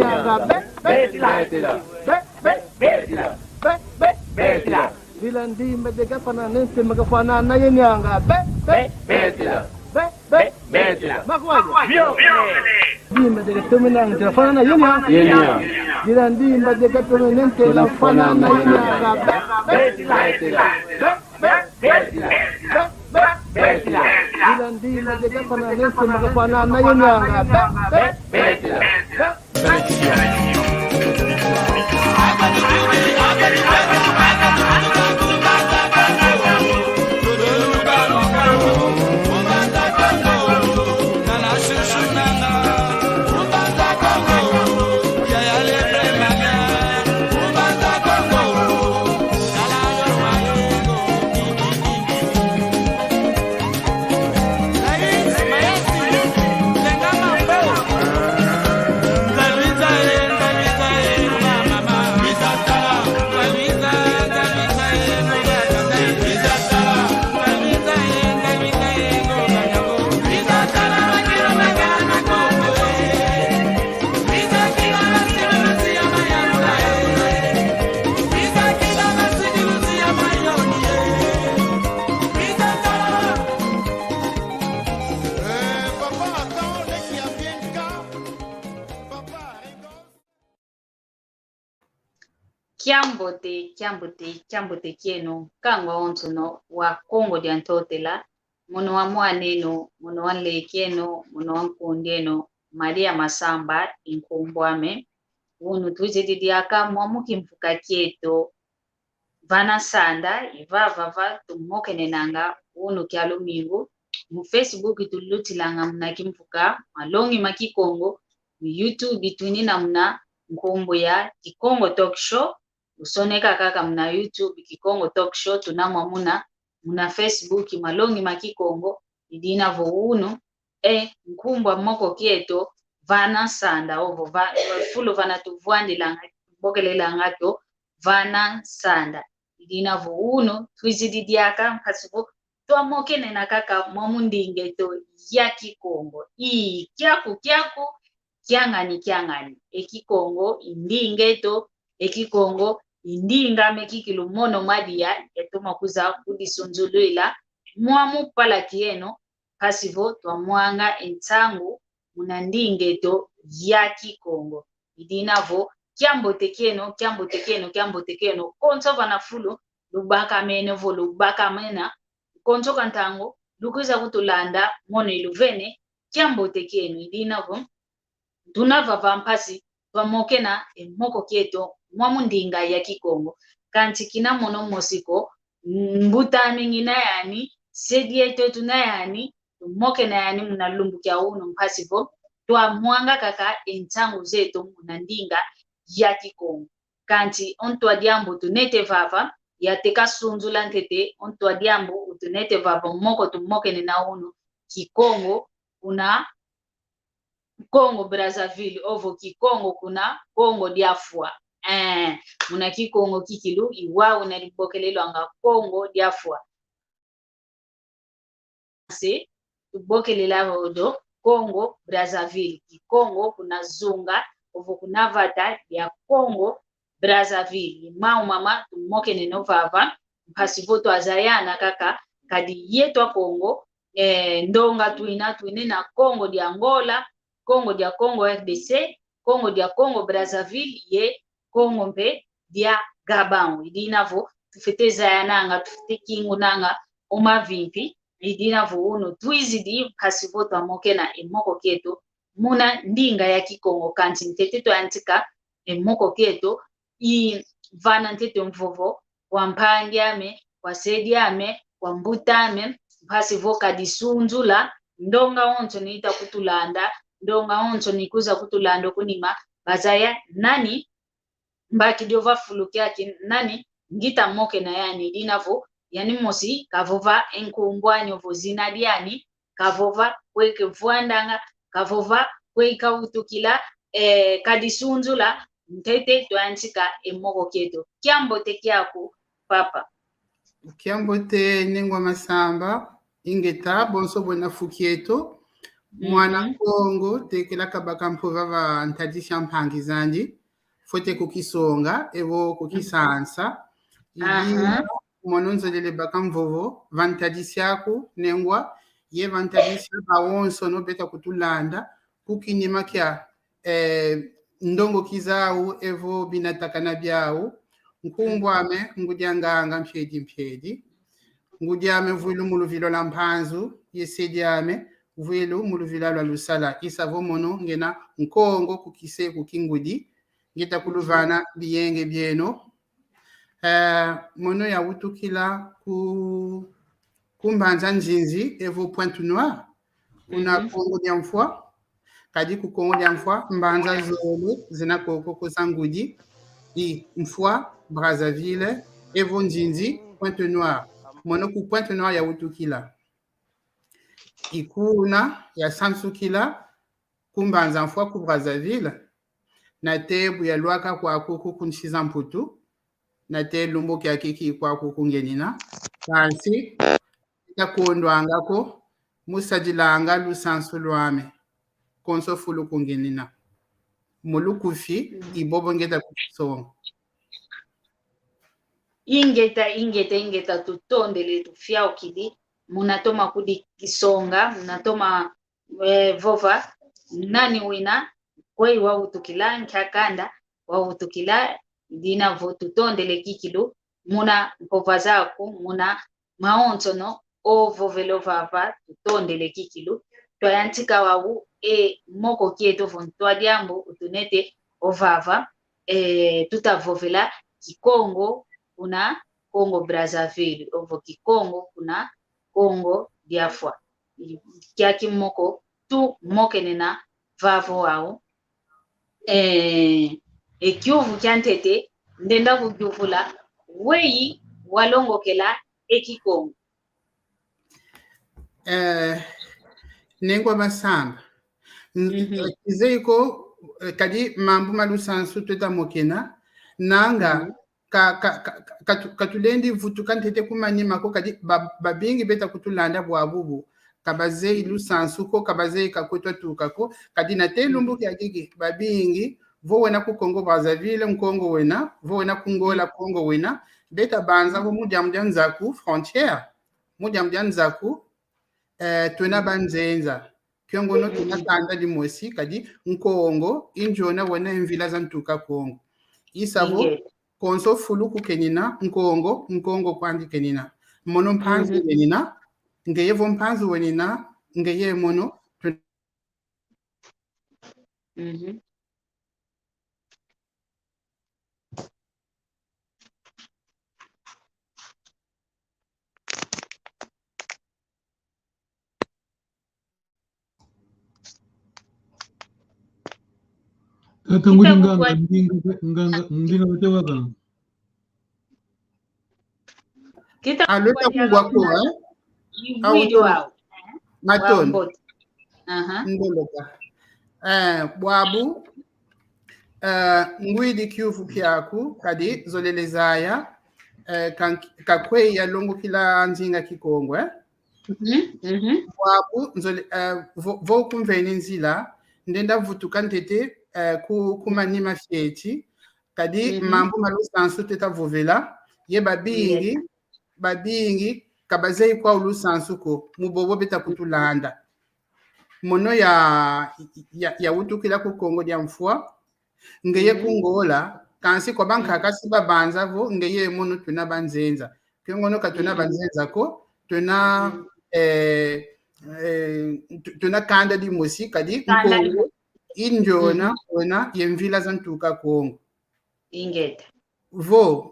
yanga betila bila ndimba dega fananense magafanana yenyanga betila makwaje ndimba dega tomenanga fanana yenyanga bila ndimba dega tomenense la fanana yenyanga betila bila ndimba dega fananense magafanana yenyanga betila Kiambote kieno kangwa ontuno wa Kongo dia ntotela mono wa mwaneno mono wa lekeno mono wa nkondeno Maria Masamba inkombwame unu tujedi diaka mwamuki mfuka kieto vana sanda ivava tumoke nenanga unu kialo mingo mu Facebook tulutilanga mnaki mfuka malongi maki Kongo mu YouTube tunina mna nkombo ya Kikongo Talk Show usoneka kaka mna YouTube Kikongo Talk Show tunamwa muna Facebook malongi maki Kongo idina vo uno nkumbwa moko kieto vana sanda ovo fulo vana tuvwandi langa bokelela ngato vana sanda idina vo uno twizidi diaka hasibo twamoke nena kaka mwamundinge to ya Kikongo kyaku kyangani ekikongo indinge to ekikongo indinga mekikilu mono madia etoma kuza kudisonzuluila mwamu pala kieno pasivo twamwanga entangu munandinge to ya Kikongo idinavo kyambote keno konso bana fulu lubaka mena konso kantango lukuza kutulanda mono iluvene kyambote keno idinavo tunava vampasi twamokena moko kieto mwamundinga ya Kikongo kanti kina mono mosiko mbutami ngina yani sedieto tunayani tumoke na yani munalumbu kya uno mpasivo twamwanga kaka entangu zeto munandinga ya Kikongo kanti ontwa diambo tunete vava yateka sunzula ntete ontwa diambo utunete vava moko tumoke na uno Kikongo una Kongo Brazzaville ovo Kikongo kuna Kongo diafwa muna Kikongo kikilu iwa unalibokelelo anga Kongo diafwa se tubokelela odo Kongo Brazzaville Kikongo kuna zunga ovo kuna vata ya Kongo Brazzaville mama tumoke neno vava pasivoto azayana kaka kadi yetwa Kongo ndonga tuine na Kongo di Angola Kongo dia Kongo RDC Kongo dia Kongo Brazzaville ye Kongo mpe dia Gabon idinavo tufeteza yananga tufete kingu nanga omavimpi idinavo uno twizidi pasivoto amokena emoko keto muna ndinga ya Kikongo kanti ntete to antika emoko keto vana ntete mvovo wampangyame wasediame wambutame pasivoka disunzula ndonga onto niita kutulanda ndonga onto nikuza kutulando kunima bazaya nani mbaki diova fuluki yake nani ngita moke na yani dinavo yani mosi kavova enkumbwanyo vozina diani kavova kweke vuandanga kavova kweka utukila kadisunzula ntete twantika emoko keto kyambote kyako papa Kyambote nengwa masamba ingeta bonso bona fukieto mwana Congo tekela kabaka mpova va ntadisha mphangi zandi fote kukisonga evo kukisansa idina mononzolele baka mvovo vantadisiaku nengwa ye vantadisia bawonso no beta kutulanda kukinima kya ndongo kizau evo binatakana byau nkumbwame ngudyanganga mpyedi ngudyame vuilu muluvilo la mphanzu yesediame vuilu muluvila lwa lusala isavo mono ngena nkongo kukise kukingudi ngita kuluvana biyenge byeno mono ya utukila kumbanza nzinzi evo Pointe Noire kuna Kongo dia mfwa kadi ku Kongo dia mfwa mbanza zolo zina koko kusangudi i mfwa Brazzaville evo nzinzi Pointe Noire mono ku Pointe Noire ya utukila ikuna ya sansukila kumbanza mfwa ku Brazzaville na tebu ya lwaka kwa kuku kunshiza mputu na te lumbu kya kiki kwa kuku ngenina kansi takondwangako musajilanga lusansu lwame konso fulu kungenina mulukufi ibobo ngeta kusonga ingeta tutondele tufia ukidi munatoma kudi kisonga munatoma vova nani wina kwei wa utukila nkakanda wa utukila dina vo tutondele kikilu muna mpova zako muna maontono o vovelo vava tutondele kikilu twayantika wawu moko kieto vontwa diambo utunete ovava tutavovela Kikongo kuna Congo Brazzaville ovo Kikongo kuna Congo diafwa kiaki moko tu mokenena vavo wao ekiuvu kyantete ndenda kugyuvula weyi walongokela ekikongo nengwa masamba izeiko kadi mambu malusansu tuta mokena nanga katulendi vutu kantete kumanyima ko kadi babingi beta kutulanda bwabubu kabaze ilusansu ko kabaze kakotwa tukako kadi na telumbu kya gigi babingi vo wena ku Congo Brazzaville nkongo wena vo wena ku Ngola Congo wena beta banza vo mudyamudya nzaku frontière mudyamudya nzaku tuna banzenza kyongono tunakanda limosi kadi nkongo injona wena imvila za ntuka Congo isavo konso fulu kukenina nkongo kwandi kenina mono mpanzi kenina ngeyevo mpanzi wenina ngeye mono alota kugwa ko maton ndoloka bwabu ngwidi kyufu kyaku kadi zolelezaya kakwe ya longo kila nzinga Kikongwe bwabu vo kumveni nzila ndenda vutuka ntete kumanima fieti kadi mambu malusansu teta vovela ye babingi kabazei kwa ulusansu ko mubobo beta kutulanda mono ya utukila ku Kongo dia mfwa ngeye kungola kansi kwa banka kasiba banza vo ngeye mono tuna banzenza kyongono katuna banzenza ko tuna tuna kanda di mosi kadi Kongo injona ona yemvila za ntuka Kongo ingeta vo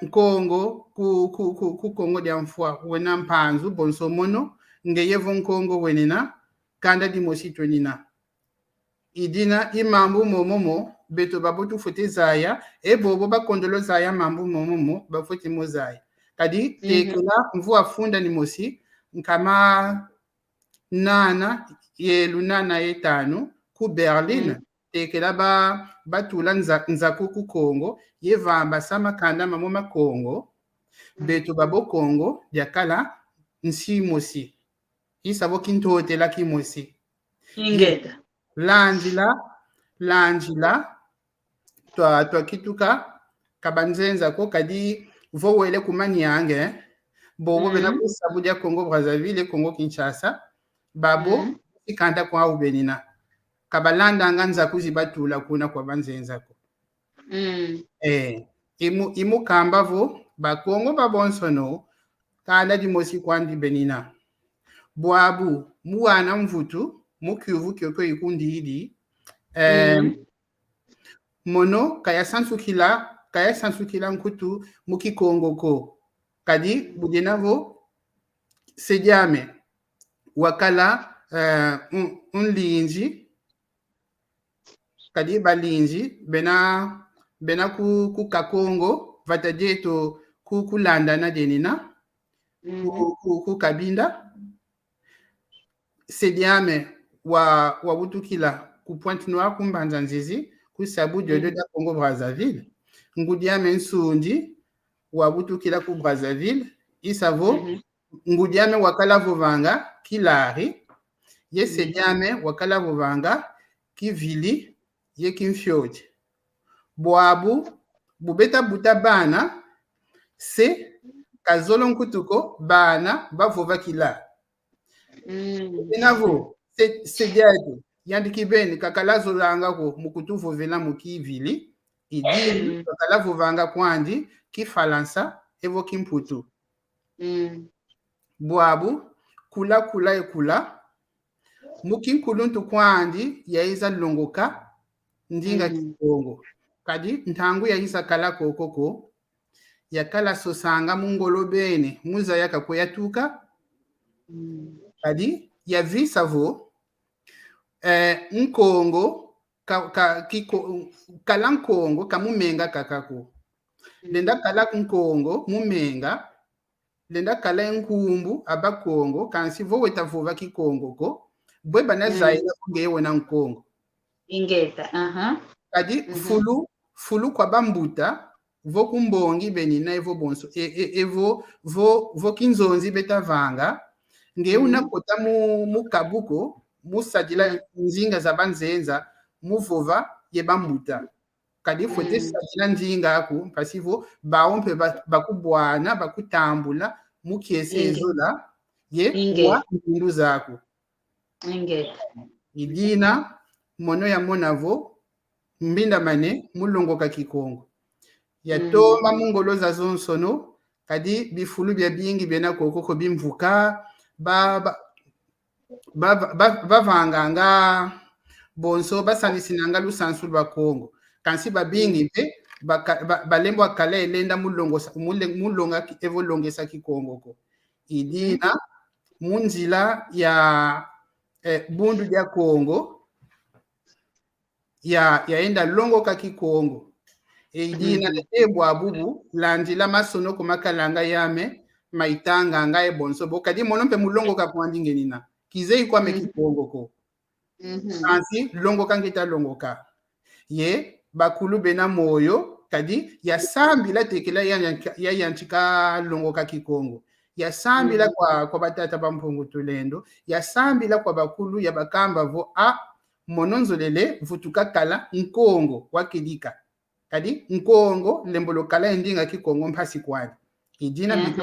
Kongo ku Kongo dia mfwa wena mpanzu bonso mono ngeye vo Kongo wenina kanda di mosi tonina idina imambu momomo beto babutu fote zaya bobo bakondolo zaya mambu momomo bafoti mozaya kadi tekela mvua funda ni mosi nkama nana ye lunana etano ku Berlin tekela batula nzaku ku Kongo yevamba sama kanda mamoma Kongo beto babo Kongo yakala nsi mosi isabo kintote la kimosi Ingeta. Lanjila twa kituka kabanzenza ko kadi vo wele kumani yange bobo bena kusabu dia Congo Brazzaville Congo Kinshasa babo ikanda kwa ubenina kabalanda nganza kuzibatula kuna kwa banzenza ko imu kamba vo ba Congo ba bonsono kanda di mosi kwandi benina bwabu muwana mvutu mukiuvu kyoko ikundi hidi mono kaya sansukila nkutu muki Congo ko kadi budenavo sejame wakala unlinzi kadi balinzi bena ku Kakongo vatajeto kulanda na denina ku Kabinda sejame wa butukila ku Pointe Noire kumbanza nzizi kusabu jodo da Congo Brazzaville ngudiame nsundi wabutukila ku Brazzaville isavo ngudiame wakala vovanga kilari yesediame wakala vovanga kivili ye kimfyoti bwabu bubeta buta bana se kazolo nkutuko bana bavova kila inavo sediate yandiki beni kakalazo langa ko mukutuvo vela mukivili idini kakala vovanga kwandi kifalansa evo kimputu bwabu kula mukinkuluntu kwandi yaiza longoka ndinga Kikongo kadi ntangu yaisa kala kokoko yakala sosanga mungolo bene muza yakakuyatuka kadi yavisa vo nkongo kala nkongo kamumenga kakako lenda kala nkongo mumenga lenda kala nkumbu aba Kongo kansi vo wetavova Kikongo ko bwe bana zaila ngewe na nkongo ingeta kadi fulu kwa bambuta vo kumbongi benina evo bonso evo vo kinzonzi betavanga ngewe nakota mu kabuko musajila nzinga za banzenza muvova ye bambuta kadi fote sajila nzinga aku pasivo baompe bakubwana bakutambula mukiese ezola ye wa mbindu zaku idina mono ya monavo mbinda mane mulongoka Kikongo yatoma mungolo za zonsono kadi bifulu bya bingi bena kokoko bimvuka bavanganga bonso basanisinanga lusansu lwa Kongo kansi babingi pe balembo akala elenda mulonga evolongesa Kikongo ko idina munzila ya bundu ya Kongo yaenda longoka Kikongo idina ebwa bubu landila masono kumakalanga yame maitanga nga bonso bokadi monompe mulongoka kwandingenina kizei kwa Kikongo ko kansi longoka ngita longoka ye bakulu bena moyo kadi ya sambila tekela ya yanchika longoka Kikongo ya sambila kwa batata bampungu tulendo ya sambila kwa bakulu ya bakamba vo mononzolele vutuka kala nkongo wakilika kadi nkongo lembolo kala endinga Kikongo mpasi kwani idina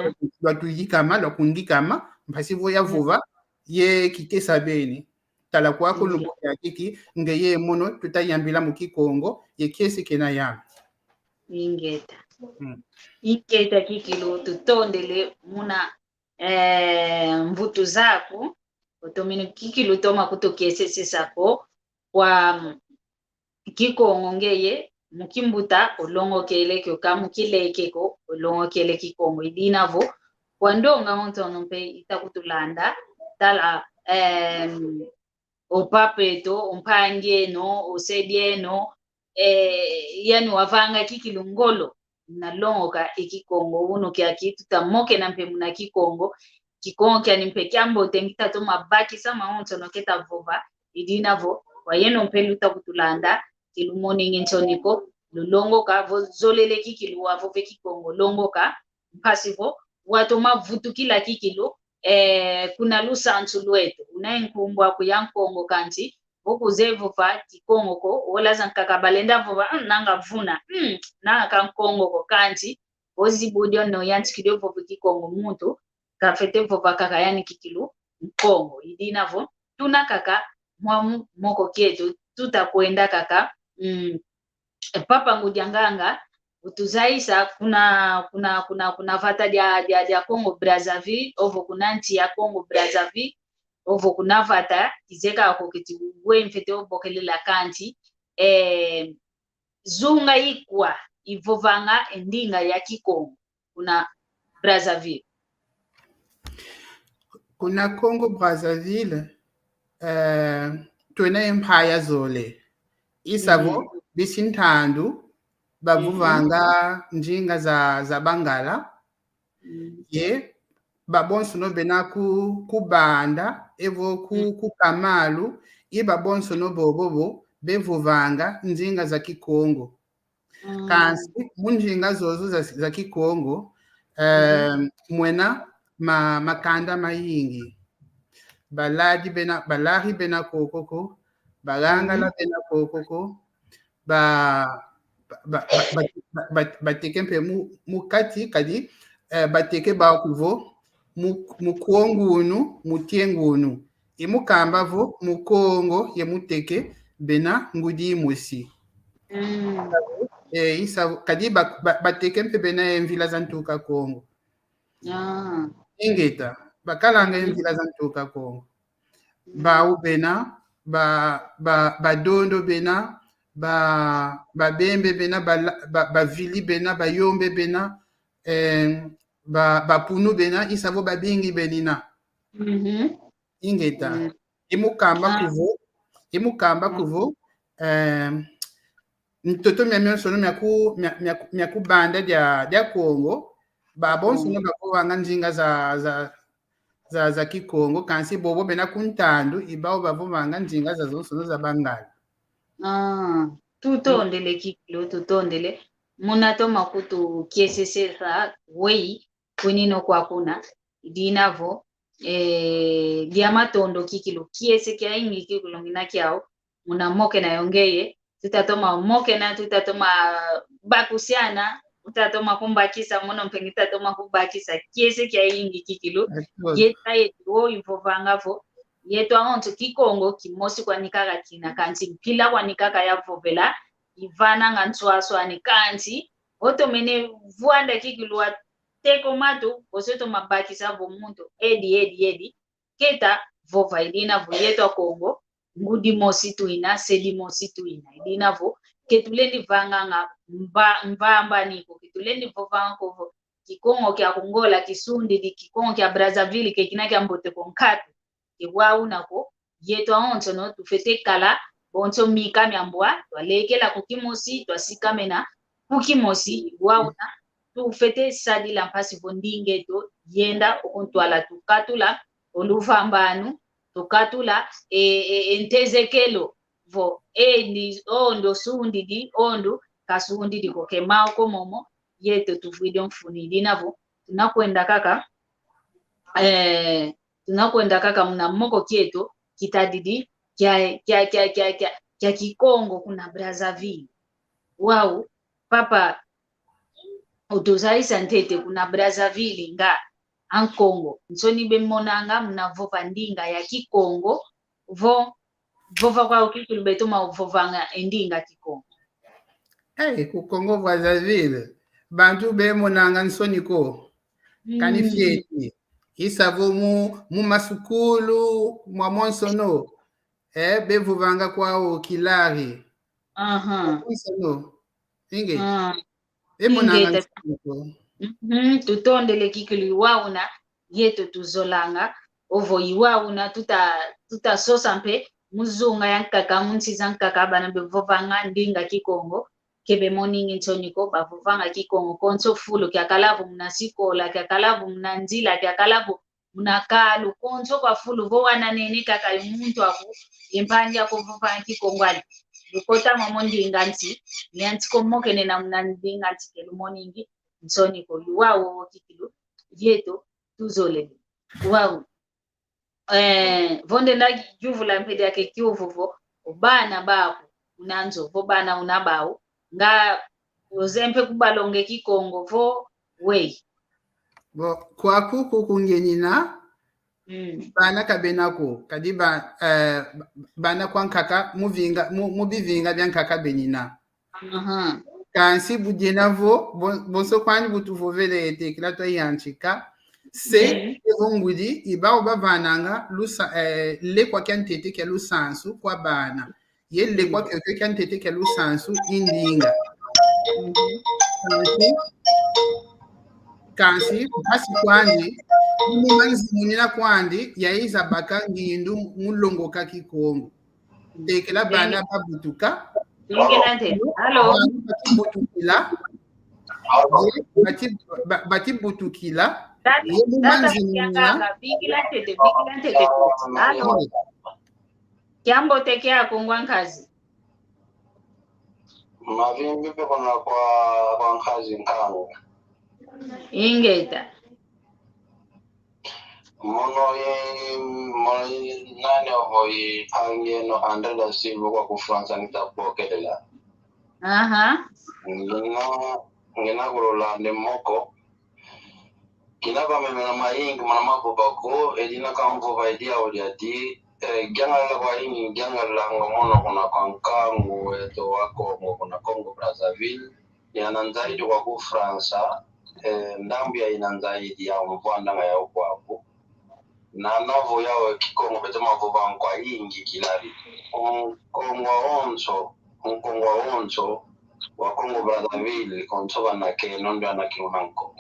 batuyikama lokundikama mpasi vo ya vuva ye kikesa beni tala kwako lumbo ya kiki ngeye mono tutayambila mu Kikongo ye kesi kena ya ingeta ingeta kikilo tutondele muna mvutu zako otomino kikilo toma kutokesese sako kwa Kikongo ngeye mukimbuta olongo kele kyo kamukileke ko olongo kele Kikongo idinavo kwandonga montono mpe itakutulanda tala opapeto umpangeno osedieno yani wavanga kikilungolo na longoka Kikongo uno kya kitu tamoke na mpe muna Kikongo kya nimpe kyambo tengita to mabaki sama ontono keta vova idinavo wayeno mpelu takutulanda kilumoni ngintoniko lulongoka vozolele kikilu wavo Kikongo longoka mpasivo watoma vutu kila kikilo kuna lusansu lwetu unayenkumbwa kuyankongo kanti ukuzevuva kikongo ko olaza nkakabalenda vuva nanga vuna nanga kankongo ko kanti ozibudio no yantikidwe vuva kikongo muntu kafete vuva kaka yani kikilu mkongo idinavo tuna kaka mwamu moko kietu tutakwenda kaka papa ngujanganga utuzaisa kuna vata dia Congo Brazzaville ovo kuna nti ya Congo Brazzaville ovo kuna vata kizeka ako kiti wemfete obokelela kanti zunga ikwa ivovanga endinga ya Kikongo kuna Brazzaville kuna Congo Brazzaville tuena empire zole isavo bisintandu bavuvanga njinga za Bangala ye babonso no bena kubanda evo ku Kamalu ibabonso no bobobo bevuvanga njinga za Kikongo kansi munjinga zozo za Kikongo mwena makanda mayingi baladi balahi bena kokoko balangala bena kokoko bateke mpe mukati kadi bateke bakuvo mukuongunu mutiengunu imukamba vo mukongo ye muteke bena ngudi musi isa kadi bateke mpe bena envila za ntuka Kongo ingeta bakalanga envila za ntuka Kongo bau bena badondo bena bembe bena bavili bena bayombe bena bapunu bena isavo babingi benina ingeta imukamba kuvo mtoto myamyonsono myakubanda dia Kongo babonso no bakuvanga njinga za Kikongo kansi bobo bena kuntandu ibao bavuvanga njinga za zonsono za Bangala tutondele kikilo tutondele munato makutu kiesesesa wei kunino kwa kuna dinavo diamatondo kikilo kiese kia ingi kikilo ngina kiao muna moke na yongeye tutatoma moke na tutatoma bakusiana utatoma kumbakisa muno mpengita toma kumbakisa kiese kia ingi kikilo yeta yetu ivovangavo yetu aonto Kikongo kimosi kwa nikaka kina kanti mpila kwa nikaka ya vovela ivana ngantswaso ni kanti otomene vuanda kikilwa teko matu oseto mabaki savo muntu edi keta vova idina vo yetu Kongo ngudi mosi tuina seli mosi tuina idina vo ketulendi vanganga mbamba niko ketulendi vovanga kovo Kikongo kya Kongola kisundi di Kikongo kya Brazzaville kekina kya mbote konkatu iwau nako yetu aonto no tufete kala bonto mika myambwa twalekela kukimosi twasikamena kukimosi iwau na tufete sadi la mpasi bondinge to yenda okuntwala tukatula oluvambanu tukatula entezekelo vo ni ondo sundi di ondo kasundi di kokemao komomo yetu tuvidio mfuni dinavo tunakwenda kaka muna moko kieto kitadidi kya Kikongo kuna Brazzaville wau papa utuzaisa ntete kuna Brazzaville nga ankongo nsoni bemonanga muna vova ndinga ya Kikongo vova kwa ukikulu betoma vovanga endinga Kikongo ku Congo Brazzaville bantu bemonanga nsoni ko kanifieti isavo mu masukulu mwa monsono bevuvanga kwao kilari monsono inge emonanga tutondele kikili wauna yetu tuzolanga ovo iwauna tutasosa mpe muzunga yankaka munsiza nkaka bana bevuvanga ndinga Kikongo kebe moningi ntoniko bavuvanga Kikongo konso fulo kya kalavu mnasikola kya kalavu mnanzila kya kalavu mnakalu konso kwa fulo vo wananene kaka yumuntu avu impanja kuvuvanga Kikongo ali ukota mamondinga nti nyantsiko mokene na mnandinga nti kelu moningi ntoniko yuwawo kikilu yeto tuzole Wow. Vonde na juvula mpedi yake kiuvuvo ubana bako unanzo vo bana unabao nga uzempe kubalonge kikongo vo wei Bo kwa kuku kungenina bana kabenako kadiba bana kwa nkaka mubivinga bya nkaka benina kansi budena vo bonso kwani butuvovele ete kila to yanchika se ngudi iba oba vananga lusa le kwa kyantete ke lusansu kwa bana ye le kwa kyantete ke lusansu indinga kansi basi kwandi munina kwandi yaiza baka ngindu mulongo ka kikongo tekela bana babutuka Hello. Bati butukila. Kiambo teke yako ngwankazi. Mavimbi kuna kwa nkazi nkano. Ingeta. Mono nane hoi angeno andela sivu kwa kufransa nitapokelela. Ngina kulola moko. Kinaba memena maingi manamako bako edina kamvuva edia odiati Gangala kwa hini gangala ngomono kuna kankangu eto wako kuna Congo Brazzaville yananzaidi kwa ku Fransa ndambu ya inanzaidi ya mvanda nga ya uko hapo na novo yao kikongo betema vuva kwa ingi kilari Mkongwa onso wa Congo Brazzaville konsoba na ke nondo ya na kiunanko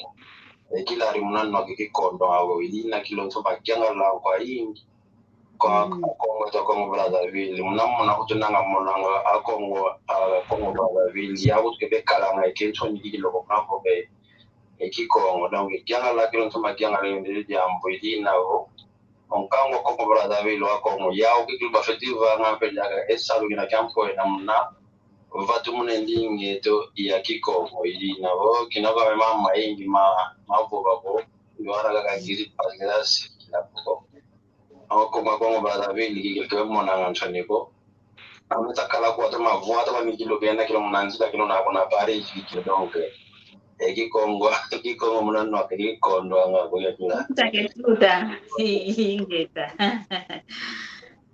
kilari munano wa kikondo hawo ilina kilonsoba gangala kwa ingi Congo Brazzaville munamuna kutunanga monanga Congo Brazzaville ya kutkebe kalanga ekentoni kilo kapo be ekikongo donc kyanga la kilo nsoma kyanga le ndiri jambo idina ho onkango Congo Brazzaville wa Congo ya ukikilo bafetiva ngampe jaga esalu kina kampo na muna vatu munendinge to ya kikongo idina ho kinaba mama ingi mavo babo yora ga giri pasgrasi la ko Congo Brazzaville kikilikewe mwana nganchoniko ametakala kwa tuma vuata wa mikilo kena kilo mnanzita kilo na kuna pare kilo donc Kikongo mnano wa Kikondo anga kuya kila Taketuta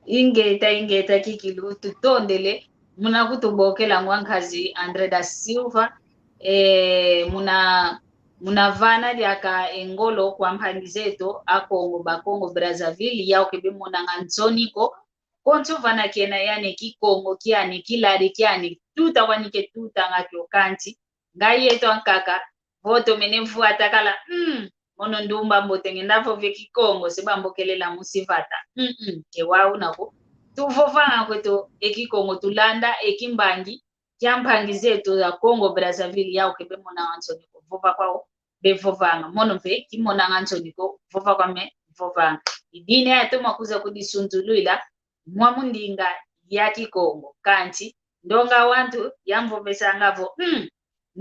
ingeta kikilu tutondele muna kutubokela ngwankazi Andre da Silva muna vana lyaka engolo kwa mpangizeto akongo bakongo Brazzaville yao kebe muna nganzoniko kontu vana kiena yani kikongo kiani kilari kiani tuta wanike tuta ngakyo kanti ngayeto ankaka voto menevu atakala mono ndumba mbotenge ndavo vye kikongo sebambokelela musivata kewau nako tuvovanga kweto ekikongo tulanda ekimbangi kyampangi zetu ya Congo Brazzaville yao kebe mona nganzoniko vova kwao bevovanga mono mpe kimona nganzoniko vova kwame vovanga idine yatoma kuza kudisunzulula mwamundinga ya kikongo kanti ndonga wantu yamvovesa ngavo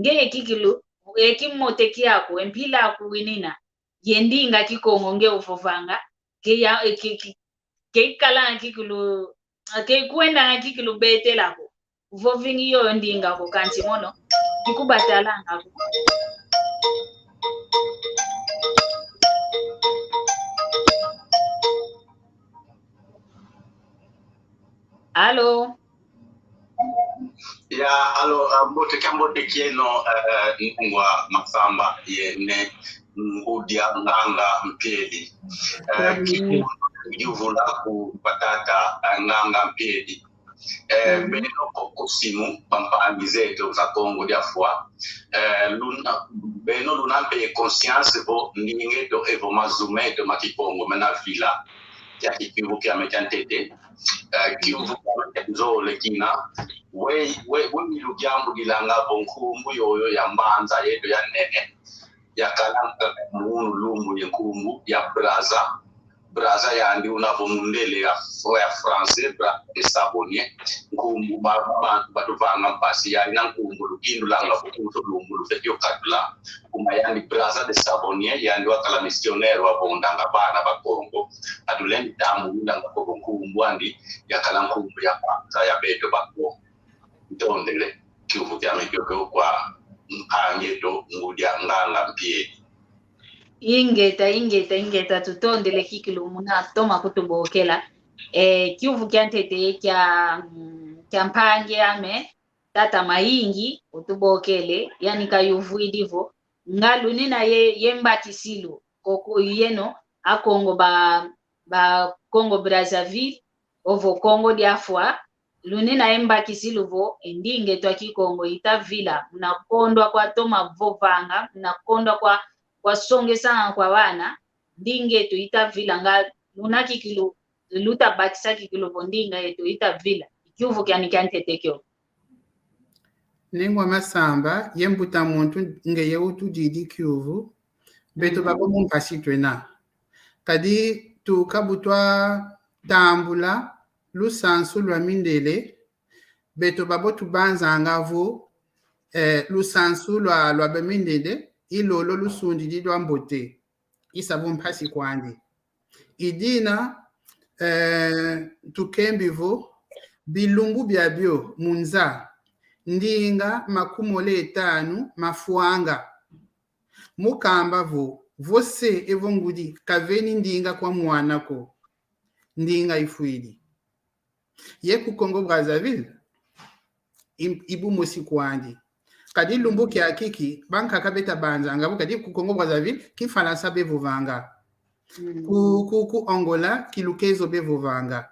ngeye kikilu ekimoteki yako empila kuwinina yendinga kikongo nge uvovanga ke kala kikilu ke kwenda kikilu bete lako uvovingi yo ndinga ko kanti mono kikubatalanga ko Allo ya alo mbote kambote kieno ngwa masamba yene ngudia nganga mpedi yuvula ku patata nganga mpedi beno kusimu pampambi zetu za Congo dia fois beno lunampe conscience bo ningeto evo mazumeto makipongo mena vila ya kikivu kia mechantete kivu zo lekina we milu jambu dilanga bonkumbu yoyo ya mbanza yedo ya nene ya kalanga munu lumbu yenkumbu ya braza braza yandi unavomundele ya français bra de sabonnier nkumbu batu vanga mpasi yandi na nkumbu lukindu langa kukuto lumbulu fekyo kadula kuma yandi braza de sabonnier yandi wakala missionnaire wa bondanga bana ba Kongo adulendi damu ndanga ko nkumbu andi yakala nkumbu ya kwanza ya beto bako ndondele Kivu kya mekyo kwa mpangeto ngudia nganga mpie ingeta tutondele kikilu muna toma kutubokela Kivu kyantete kya mpange ame tata maingi utubokele yani kayuvuidivo ngalu nina yembatisilu koko yeno akongo ba Congo Brazzaville ovo Congo diafwa lunina yembakisilu vo endinge twa kikongo itavila mnakondwa kwa toma vovanga mnakondwa kwa songe sana kwa wana ndinge tu itavila nga lunaki kilu luta bakisa kilu bondinga yetu itavila Kivu kyani kyantetekyo Nengwa masamba yembuta muntu nge yeutu didi Kivu beto babo mumpasi twena kadi tu kabutwa tambula lusansu lwa mindele beto babo tubanza ngavo lusansu lwa bemindele ilolo lusundi didwa mbote isabo mpasi kwandi idina tukembivo bilumbu byabyo munza ndinga makumole etanu mafuanga mukamba vose evongudi kaveni ndinga kwa mwanako ndinga ifuidi ye ku Congo Brazzaville ibu mosi kwandi kadi lumbu kya kiki banka kabeta banza ngabo kadi ku Congo Brazzaville ki Faransa bevovanga ku Angola kilukezo bevovanga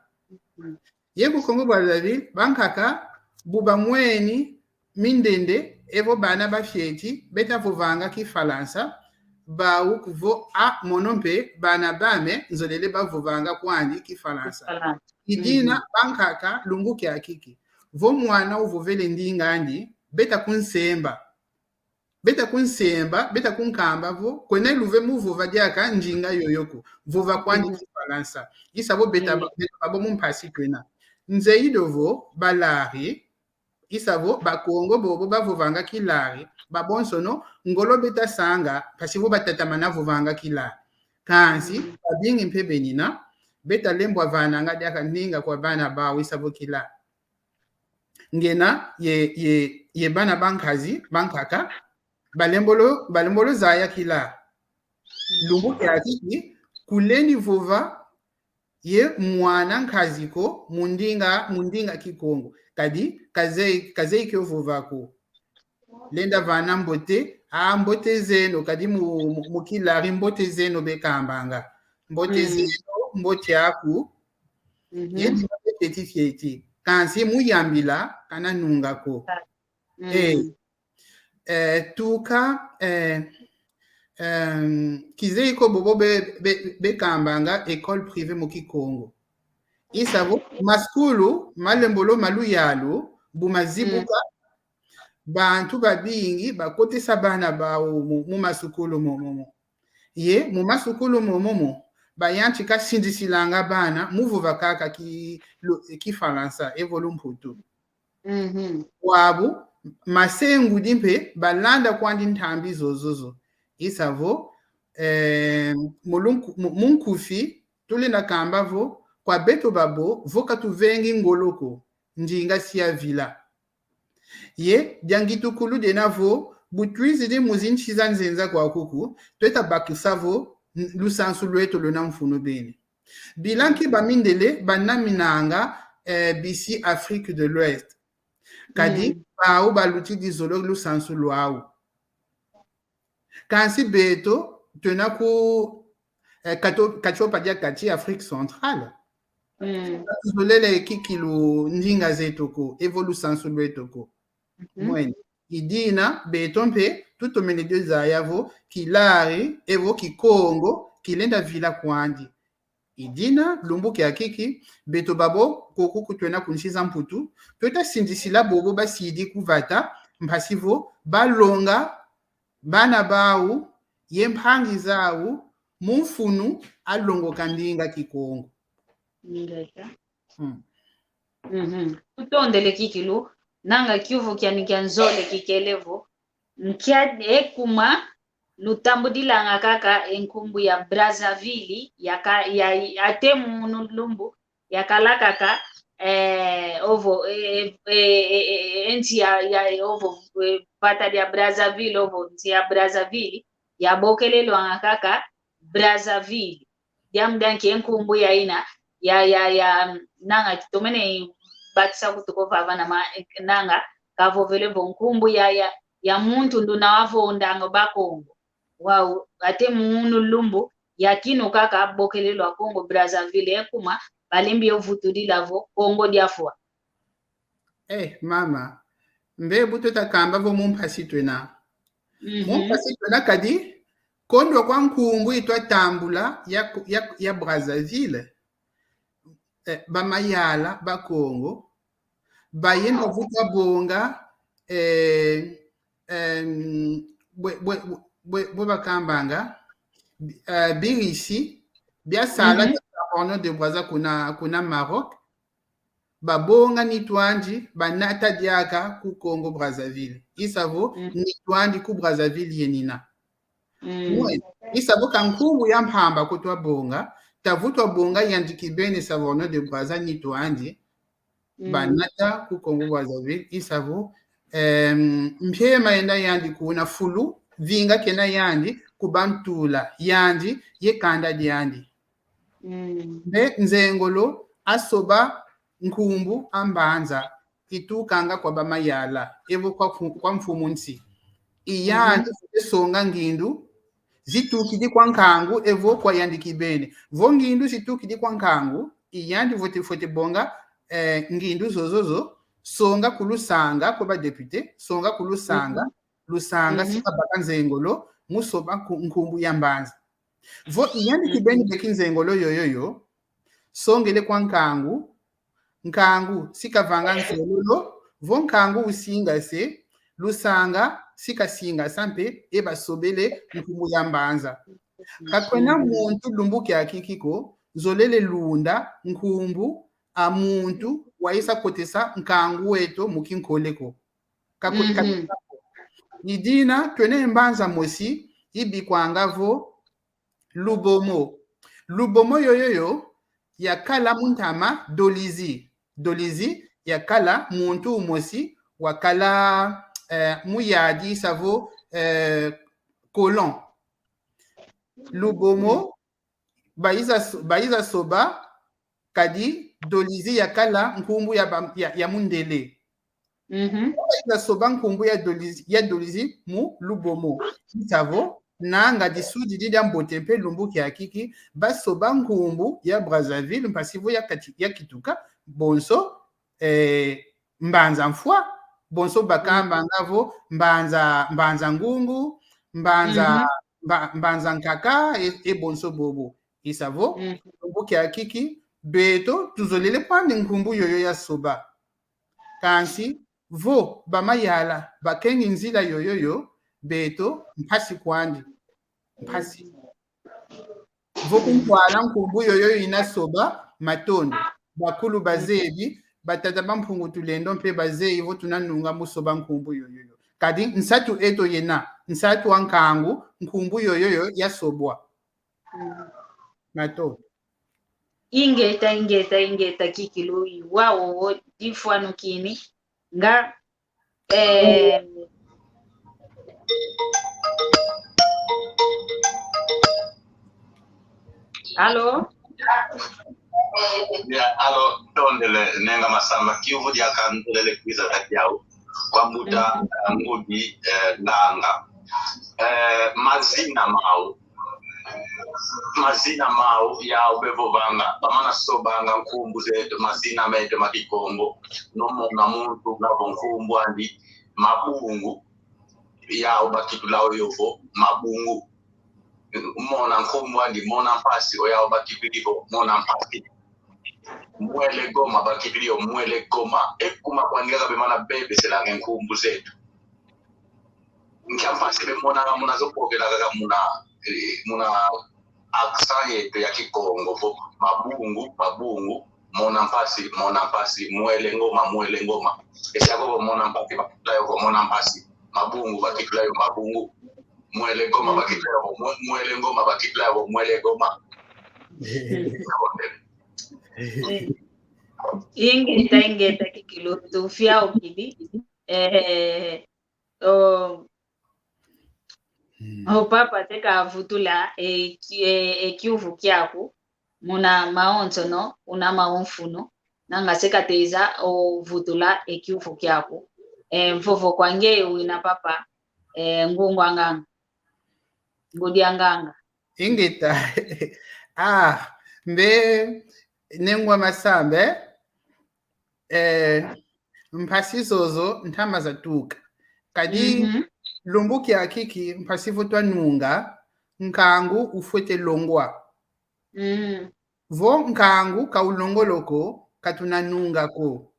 ye ku Congo Brazzaville bankaka buba mweni mindende evo bana bafyeti beta vovanga ki Faransa ba ukvo a monompe bana bame nzolele bavovanga kwandi ki Faransa idina bankaka lumbu kya kiki vo mwana uvovele ndingandi beta kunsemba beta kunkamba vo kwene luve muvova diaka njinga yoyoko vova kwandi ki Faransa isabo beta babo mumpasi kwena nzeidovo balari isavo bakongo bobo bavovanga kilari babonsono ngolo beta sanga pasivo batatamana vovanga kilari kansi babingi mpebenina beta lembwa vana ngadiaka ninga kwa bana bawo isavo kilari ngena ye bana bankazi bankaka balembolo zaya kilari lumbu kyatiki kuleni vova ye mwana nkaziko mundinga kikongo kadi kazei kyo vovako lenda vana mbote mbote zeno kadi mukilari mbote zeno bekambanga mbote zeno mbote aku yendi mbote fieti kansi muyambila kana nungako tuka kizeiko bobo bekambanga école privée muki Congo isavo maskulu malembolo maluyalo bumazibuka bantu babingi bakotesa bana bawo mu masukulu momomo ye mu masukulu momomo bayanchi kasindisilanga bana muvova kaka ki Faransa evolu mputu wabu masengu dimpe balanda kwandi ntambi zozozo isavo munkufi tulina kambavo kwa beto babo voka tuvengi ngoloko njinga siya vila ye jangitu kulu denavo butwizi di muzinchiza nzenza kwa kuku tweta bakisavo lusansu lweto lona mfuno bene bilanki bamindele banaminanga bisi Afrique de l'Ouest kadi bawo baluti dizolo lusansu lwao kansi beto tena ku kachopa dia kati Afrique centrale zolele kikilu ndinga zetoko evolu sansu lwetoko mweni idina beto mpe tutomene deza yavo kilari evo kikongo kilenda vila kwandi idina lumbu kya kiki beto babo koku kutwena kunshiza mputu tweta sindisila bobo basidi kuvata mpasivo balonga bana bawu yemphangi zawu mumfunu alongo kandinga kikongo. Ngeta. Tutondele kikilu nanga Kivu kya nzole kikelevo nkia ekuma lutambudilanga kaka enkumbu ya Brazzaville ya atemu nulumbu yakala kaka ovo enti ya ovo pata ya Brazzaville ovo enti ya Brazzaville ya bokelelwa kaka Brazzaville yamdanki enkumbu ya ina ya nanga kitomene batisa kutuko vavana ma nanga kavovele vonkumbu ya muntu nduna wavo ndanga bakongo wow ate munu lumbu yakino kaka bokelelwa Congo Brazzaville ekuma balimbi ovutulilavo Congo diafwa mama mbe buto takamba vo mumpasitwe na mumpasitwe na kadi kondo kwa nkumbu itwa tambula ya Brazzaville bamayala bakongo bayenda vuta bonga bwe bakambanga birisi biasala ono de Brazza kuna Maroc babonga nitwanji banata diaka ku Congo Brazzaville isavo nitwandi ku Brazzaville yenina isavo kankumbu ya mpamba kutwa bonga tavutwa bonga yandikibene savono de Brazza nitwandi banata ku Congo Brazzaville isavo mpema yenda yandi kuna fulu vinga kena yandi kubantula yandi yekanda yandi nzengolo asoba nkumbu ambanza itukanga kwa bamayala evo kwa mfumunsi iyandi songa ngindu zitukidi kwa nkangu evo kwa yandikibene vo ngindu zitukidi kwa nkangu iyandi vote bonga ngindu zozozo songa kulusanga kwa badepute songa kulusanga lusanga sikabaka nzengolo musoba nkumbu ya mbanza vo iyandi kibeni beki nzengolo yoyoyo songele kwa nkangu sikavanga nzololo vo nkangu usinga se lusanga sikasinga sampe eba sobele nkumbu ya mbanza kakwena muntu lumbuki akikiko zolele lunda nkumbu amuntu waisa kotesa nkangu weto mukinkoleko idina twene mbanza mosi ibi kwangavo lubomo yoyoyo yakala muntama dolizi yakala muntu mosi wakala muyadi savo colon lubomo baiza soba kadi dolizi yakala nkumbu ya mundele soba nkumbu ya dolizi mu lubomo isavo nanga disudi dida mbote mpe lumbuki akiki basoba nkumbu ya Brazzaville mpasivo ya kituka bonso mbanza mfwa bonso bakamba ngavo mbanza ngungu mbanza nkaka bonso bobo isavo lumbuki akiki beto tuzolele pande nkumbu yoyo ya soba kansi vo bamayala bakengi nzila yoyoyo beto mpasi kwandi mpasi vo kumkwala nkumbu yoyoyo ina soba matondo bakulu bazebi batata bampungu tulendo mpe bazeyi vo tunanunga musoba nkumbu yoyoyo kadi nsatu eto yena nsatu wankangu nkumbu yoyoyo ya sobwa matondo ingeta kikilu wawo difwanu kini nga Allo? Allo, tondele nenga masamba Kivu dia kandele kwiza takiao kwa muda ngudi nanga mazina mau ya ubevo vanga pamana sobanga nkumbu zetu mazina meto makikombo nomo na muntu na nkumbu andi mabungu ya ubakitulao yovo mabungu mona nkumbu andi mona mpasi oya ubakipilivo mona mpasi mwele goma bakipilio mwele goma ekuma kwa ngira bemana bebe selange nkumbu zetu nkampasi be mona munazo pokela kaka muna aksa yetu ya Kikongo vo mabungu mona mpasi mwele ngoma esako mona mpaki bakitlayo ko mona mpasi mabungu bakitlayo mabungu mwele ngoma bakitlayo mwele ngoma bakitlayo mwele ngoma ingeta kikilutu fia ukidi papa teka vutula ekiuvu kyako muna maonzo no una maonfuno nanga seka teza o vutula ekiuvu kyako mvovo kwange wina papa ngungwanganga ngudianganga ingeta mbe nengwa masambe mpasi zozo ntama zatuka kadi lumbuki akiki mpasi votwa nunga nkangu ufwete longwa vo nkangu ka ulongoloko katuna nunga ko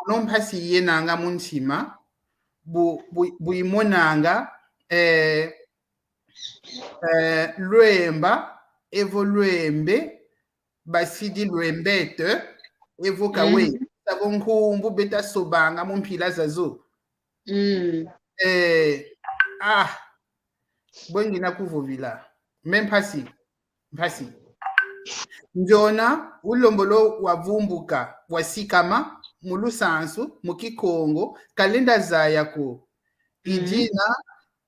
no mpasi yenanga munchima buimonanga lwemba evo lwembe basidi lwembete evo kawe savo nkumbu beta sobanga mumpila zazo bwengi na kuvuvila mpasi njona ulombolo wavumbuka wasikama mulusansu mukikongo kalenda zayako ijina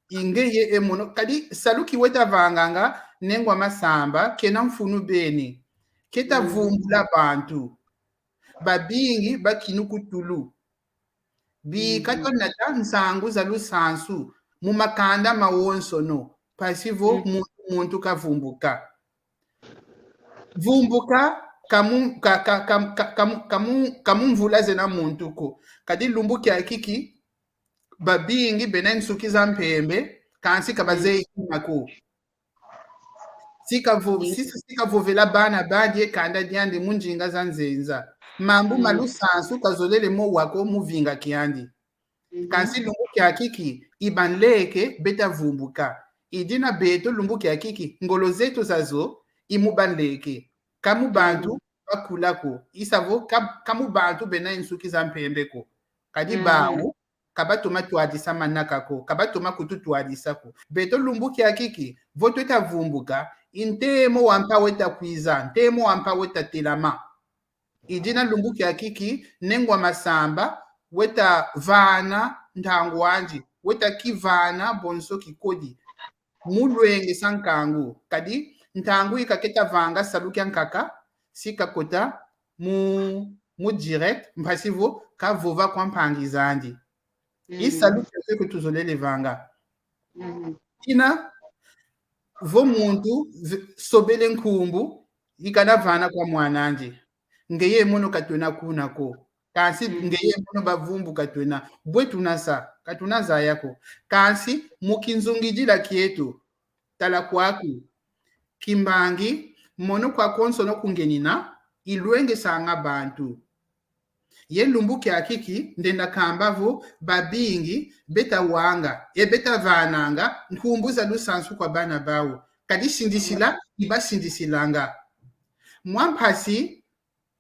ingeye emono kadi saluki weta vanganga nengwa masamba kena mfunu beni keta vumbula bantu babingi bakinukutulu bi katonata nsangu za lusansu mumakanda mawonso no pasivo muntu kavumbuka vumbuka kamu mvula zena muntu ko kadi lumbuki akiki babingi benen sukiza mpembe kansi kabazei kunako sika vovela bana badie kanda diandi munjinga za nzenza mambu malusansu kazolele mo wako muvinga kiandi kansi lumbuki akiki ibanleke beta vumbuka idina beto lumbuki akiki ngolo zetu zazo imubanleke kamu bantu bakulako isavo kamu bantu bena insukiza mpembeko kadi bawo kabatoma tuadisa manakako kabatoma kutu tuadisako beto lumbuki akiki voto eta vumbuka intemo wampa weta kwiza ntemo wampa weta telama idina lumbuki akiki nengwa masamba weta vana ntangu wanji weta kivana bonso kikodi mulwenge sankangu kadi ntangu ikaketa vanga saluki ankaka sikakota mu direct mpasivo kavova kwa mpangizandi isaluki yose kutuzolele vanga ina vo muntu sobele nkumbu ikana vana kwa mwananje ngeye mono katwena kunako kansi ngeye mono bavumbu katwena bwetunasa katunaza yako kansi mukinzungijila kietu tala kwaku kimbangi mono kwa konso no kungenina ilwenge sanga bantu ye lumbuki akiki ndenda kambavo babingi beta wanga beta vananga nkumbuza lusansu kwa bana bawo kadi sindisila iba sindisilanga mwampasi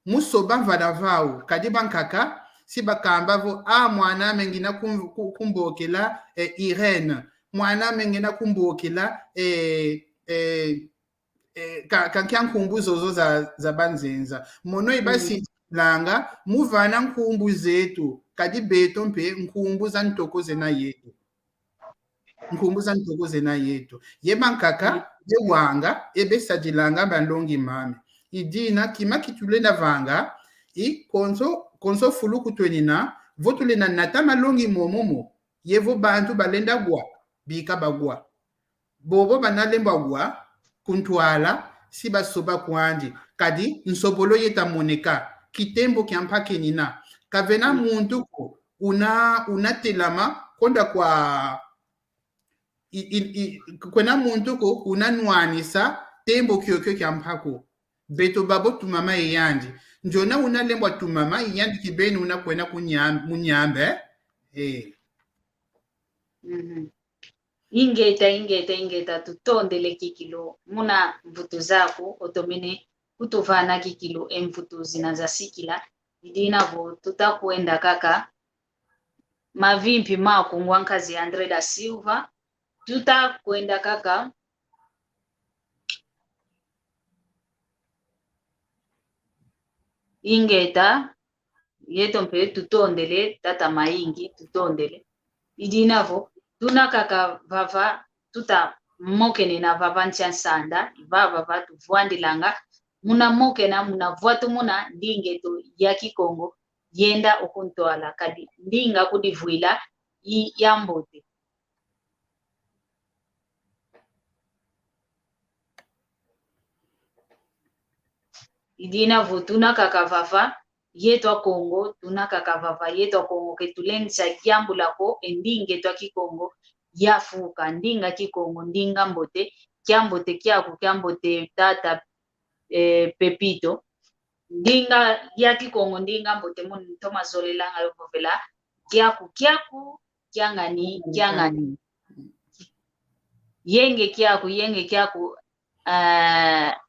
musoba mvada vawo kadi bankaka si bakambavo mwana mengina kumbokela Irene mwana mengina kumbokela kankia nkumbu zozo za banzenza mono ibasi langa muvana nkumbu zetu kadi beto mpe nkumbu za ntokoze na yetu yebankaka yewanga ebesajilanga bandongi mame idina kima kitulenda vanga konso fulu kutwenina votulena natama longi momomo yevo bantu balenda gwa bika bagwa bobo banalemba gwa kuntwala si basoba kwandi kadi nsobolo yeta moneka kitembo kiampake nina kavena muntu ko unatelama konda kwa kwena muntu ko unanwanisa tembo kyokyo kiampako beto babo tumama iyandi njona unalembwa tumama iyandi kibeni unakwena munyambe ingeta tutondele kikilo muna mvuto zako otomene kutuvana kikilo emvuto zinazasikila idinavo tutakwenda kaka mavimpi mako ngwankazi Andre da Silva tutakwenda kaka ingeta yeto mpe tutondele tata maingi tutondele idinavo tuna kaka vava tuta mokene na vava nsanda vava tuvwandilanga muna mokena muna vwatu muna ndingeto ya Kikongo yenda okuntwala kadi ndinga kudivuila yambote idina votuna kakavava yetwa Kongo tuna kakavava yetwa Kongo ketulensa jambo lako endinge twa Kikongo yafuka ndinga Kikongo ndinga mbote kyambote kyambote tata Pepito ndinga ya Kikongo ndinga mbote mun Thomas Zolelanga yovela kyaku kyangani yenge kyaku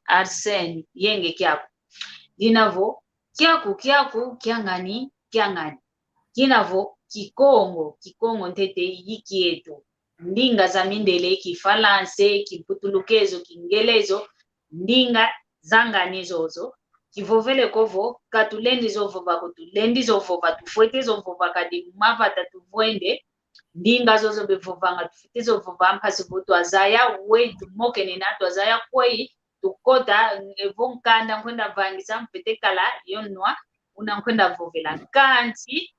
Arsene yenge kyaku dinavo kyaku kyangani kinavo Kikongo ntete yikieto ndinga za mindele Kifalanse Kiputulukezo Kiingelezo ndinga zangani zozo kivovele kovo katulendi zovo bakutulendi zovo batufwete zovo bakadi mava tatuvwende ndinga zozo bevovanga tufite zovo bampasi botu azaya wetu mokene natu azaya kwei tukota evonkanda nkwenda vangisa mpete kala yonwa unankwenda vovela kanti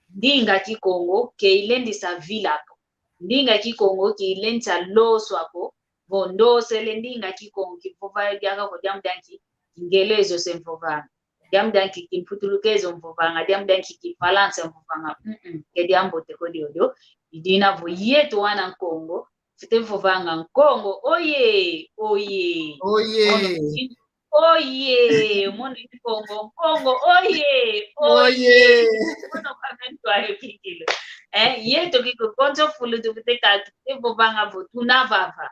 ndinga Kikongo keilendisa vilako ndinga Kikongo keilendisa loso ako vondosele ndinga Kikongo kivova yaka kwa jamdanki Ingelezo semvovanga jamdanki kimputulukezo mvovanga jamdanki Kifalansa mvovanga kediambote kodiodo idina vo yetu wana Kongo fite mvovanga Kongo oye mono Kongo oye mono kamento ayo kikilo yeto kiko konzo fulu tufite katu mvovanga vo tunavava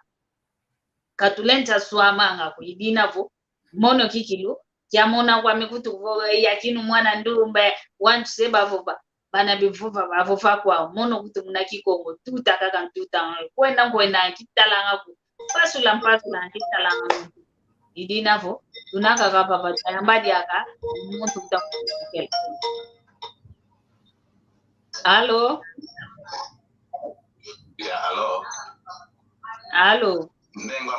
katulenta swamanga ko idina vo mono kikilo kyamona kwa mikutu yakinu mwana ndumba wantu seba voba bana bivuva bavova kwa mono kutu muna Kikongo tutakaka kwenda kitalanga ku pasula kitalanga idinavo tunaka kapa batayambadi aka muntu kutakukela Halo Nenga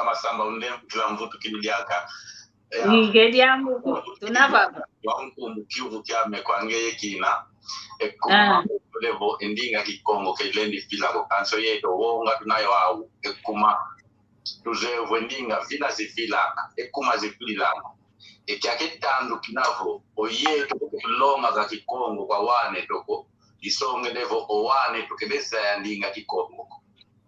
masamba unde kila mvutu kiliaka ngedi yangu tunavava wangu kivu kyame kwangeye kina ekuma levo endinga Kikongo kelendi fila ko kanso yeto wonga tunayo au ekuma tuzevo endinga vila zifila ekuma zifila ekyaketando kinavo oyeto kulonga za Kikongo kwa wane toko isonge levo owane tukebeza ya ndinga Kikongo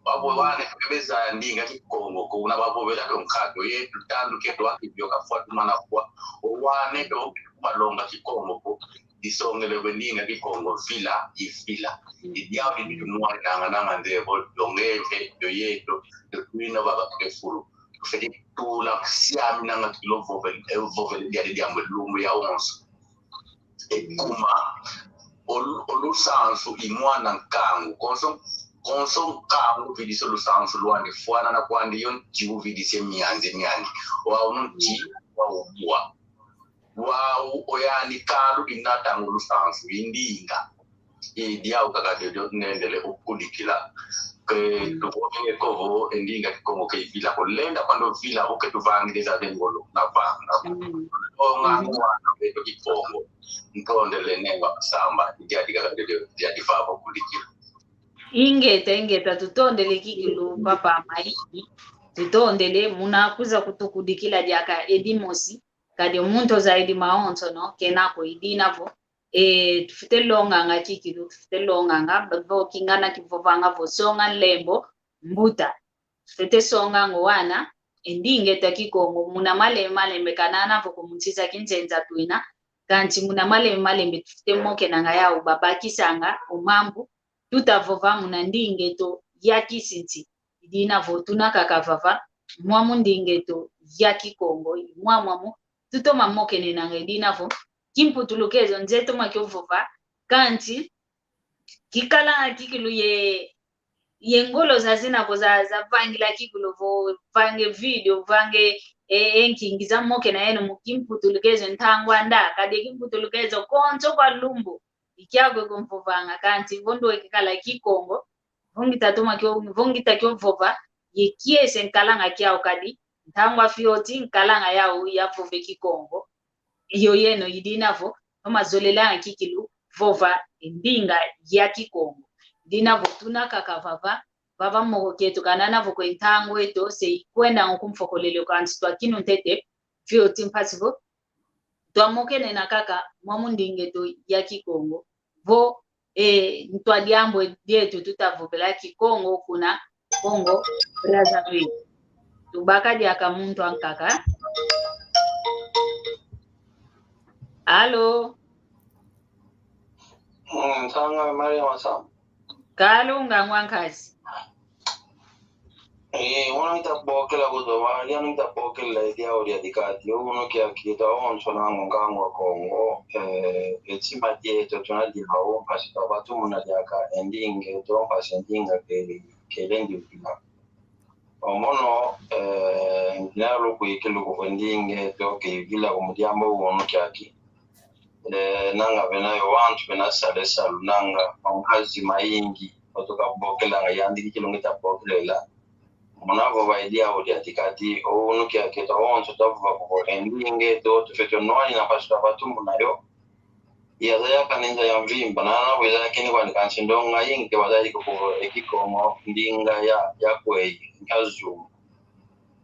babo wane tukebeza ya ndinga Kikongo ko unababo bela tonkado yetu tando keto akibyo kafuatu mana kwa owane to malonga Kikongo ko isonge levo ndinga Kikongo vila ifila idiao ni mwana nanga ndevo dongeve yoyeto tuina baba kefulu fedi tula siami nanga kilovo vovel dia mlumu ya onso ekuma olusansu imwana nkangu konso nkangu vidise olusansu lwandi fwana na kwandi yon jibu vidise mianzi wa ununti wa ubua wa oyani kalu dinatangu olusansu indinga idia ukakadedo nendele ukudikila tuvoke kovo endinga Kikongo keivila kolenda kwando vila uke tuvangi za dengolo na vanga onga mwana wetu Kikongo ntondele nenga samba jadi favo kulikila ingeta tutondele kikilo papa maiki tutondele munakuza kutukudikila jaka edimosi kadi muntu zaidi maonto no kenako idinavo tufite longa kikilo tufite longa bavo kingana kivovanga vosonga lembo mbuta tufite songa ngwana endinge ta Kikongo muna malembe kanana vo kumutisa kinzenza twina kanti muna malembe tufite moke nanga ya ubabaki sanga umambu tutavova muna ndingeto ya kisinti idinavo tunakakavava mwamu ndingeto ya kikongo mwamu tutoma mokene nanga idinavo kimputulukezo nzeto makiovova kanti kikala kikilu yengolo zazinako za vangila kikulo vo vange video vange enkingiza moke na yeno mukimputulukezo ntangwa nda kade kimputulukezo konto kwa lumbu ikyagwe kumvuvanga kanti vondo ekikala kikongo vongita kyo vova yekiese nkalanga kyao kadi ntangwa fioti nkalanga yao yavove kikongo iyo yeno idinavo amazolela kikilu vova ndinga ya kikongo dinavo tunakakavava vava moketu kanana voko intango eto se kwenda ngokumfokolele kanti twakinu ntete fioti impossible twamokene na kaka mwamundingeto ya kikongo vo ntwadiambo dietu tutavopela kikongo kuna Congo Brazzaville tubaka diaka muntu ankaka. Allo Sanga Maria Wasa. Kalunga Mwankazi. Unita bokela kuzowa, yanita bokela idea ori dikati. Uno kia kita onso na ngongango Kongo. Etima dieto tunadi hao pasita watu munadiaka endinge to pasendinga kelendi upina. Omono nalo kuikilu kufendinge to kivila kumudiambo uno kiaki. Nanga benayo wantu benasale salu nanga mkazi maingi otoka bokela ngayandi kilongita bokelela monavo vaidia odi atikati onu kia keto onso tavuva ko endinge to tufeto noani na pasha batumbu nayo ya zaya kanenza ya mvimba na na weza kini kwa nikanshindo ngayingi wazali ko ekikomo ndinga ya kwei nkazu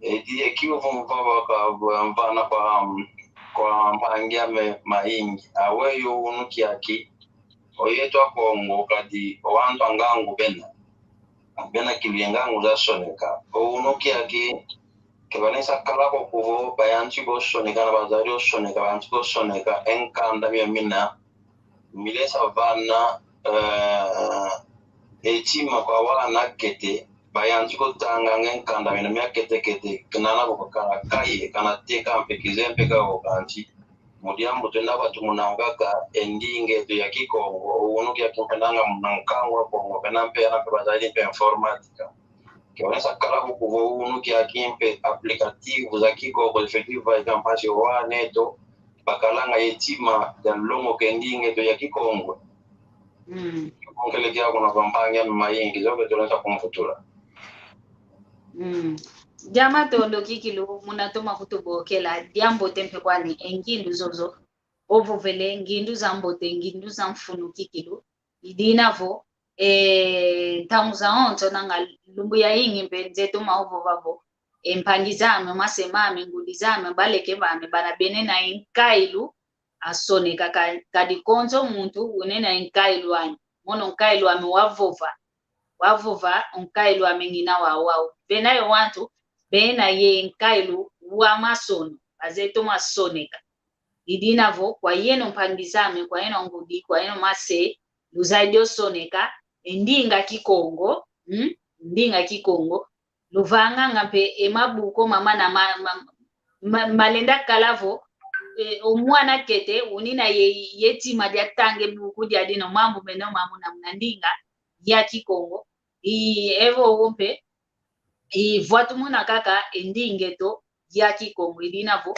edi ekivu mvava ka mvana kwa mpangia maingi aweyo unukiaki oyetwa Kongo kadi owantu angangu bena kilyengangu za soneka unukiaki kebanesa kalako kuvo bayanchi go soneka na bazario soneka bayanchi go soneka enkanda mina milesa vana etima kwa wana kete bayanchi go tanga enkanda mina mia kete kanana ko kai kana teka mpekizempe ka okanchi mudiambo tenda batu munangaka endinge to ya kikongo unuki yakipendanga munankango Kongo penampe ana bazali pe informatika kiwanesa kala huko unuki yakimpe applicative za kikongo effective ikampashi wa neto bakalanga yetima ya longo kendinge to ya kikongo ongele kia kuna kampanya maingi zote tunaweza kumfutura Jama tondo kikilu munatoma kutubokela diambo tempe kwani engindu zozo ovovele ngindu za mbote ngindu za mfunu kikilu idinavo tamu za onto nanga lumbu ya ingi mpenze tuma ovovavo empangizame masemame ngudizame baleke bame bana benena inkailu asone kadi konzo muntu unena inkailu ani mono inkailu ame wavova inkailu ame ngina wao benayo wantu bena ye nkailu wa masono azeto masoneka idinavo kwa yeno mpangizame kwa yeno ngudi kwa yeno mase luzaidio soneka ndinga kikongo ndinga kikongo luvanga ngape emabuko mama na malenda kalavo omwana kete unina yeti madiatange buku jadino mambo beno mamu na mnandinga ya kikongo evo wompe voatu muna kaka endingeto ya kikongo idinavo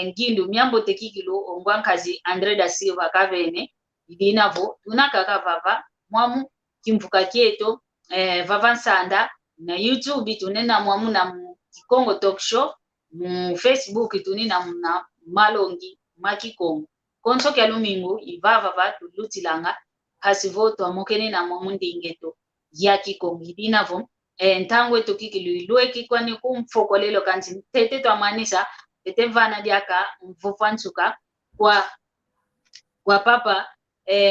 ngindu miambo tekikilu ongwankazi Andre da Silva kavene idinavo tunakaka vava mwamu kimvuka kieto vava nsanda na YouTube tunena mwamu na Kikongo Talk Show Facebook tunina na malongi makikongo konso kya lumingo ivava vatu lutilanga hasivoto amokene na mwamu ndingeto ya kikongo idinavo ntango eto kikilu ilweki kwani kumfokolelo kanti tete twamanisa tete vana diaka mvofansuka kwa papa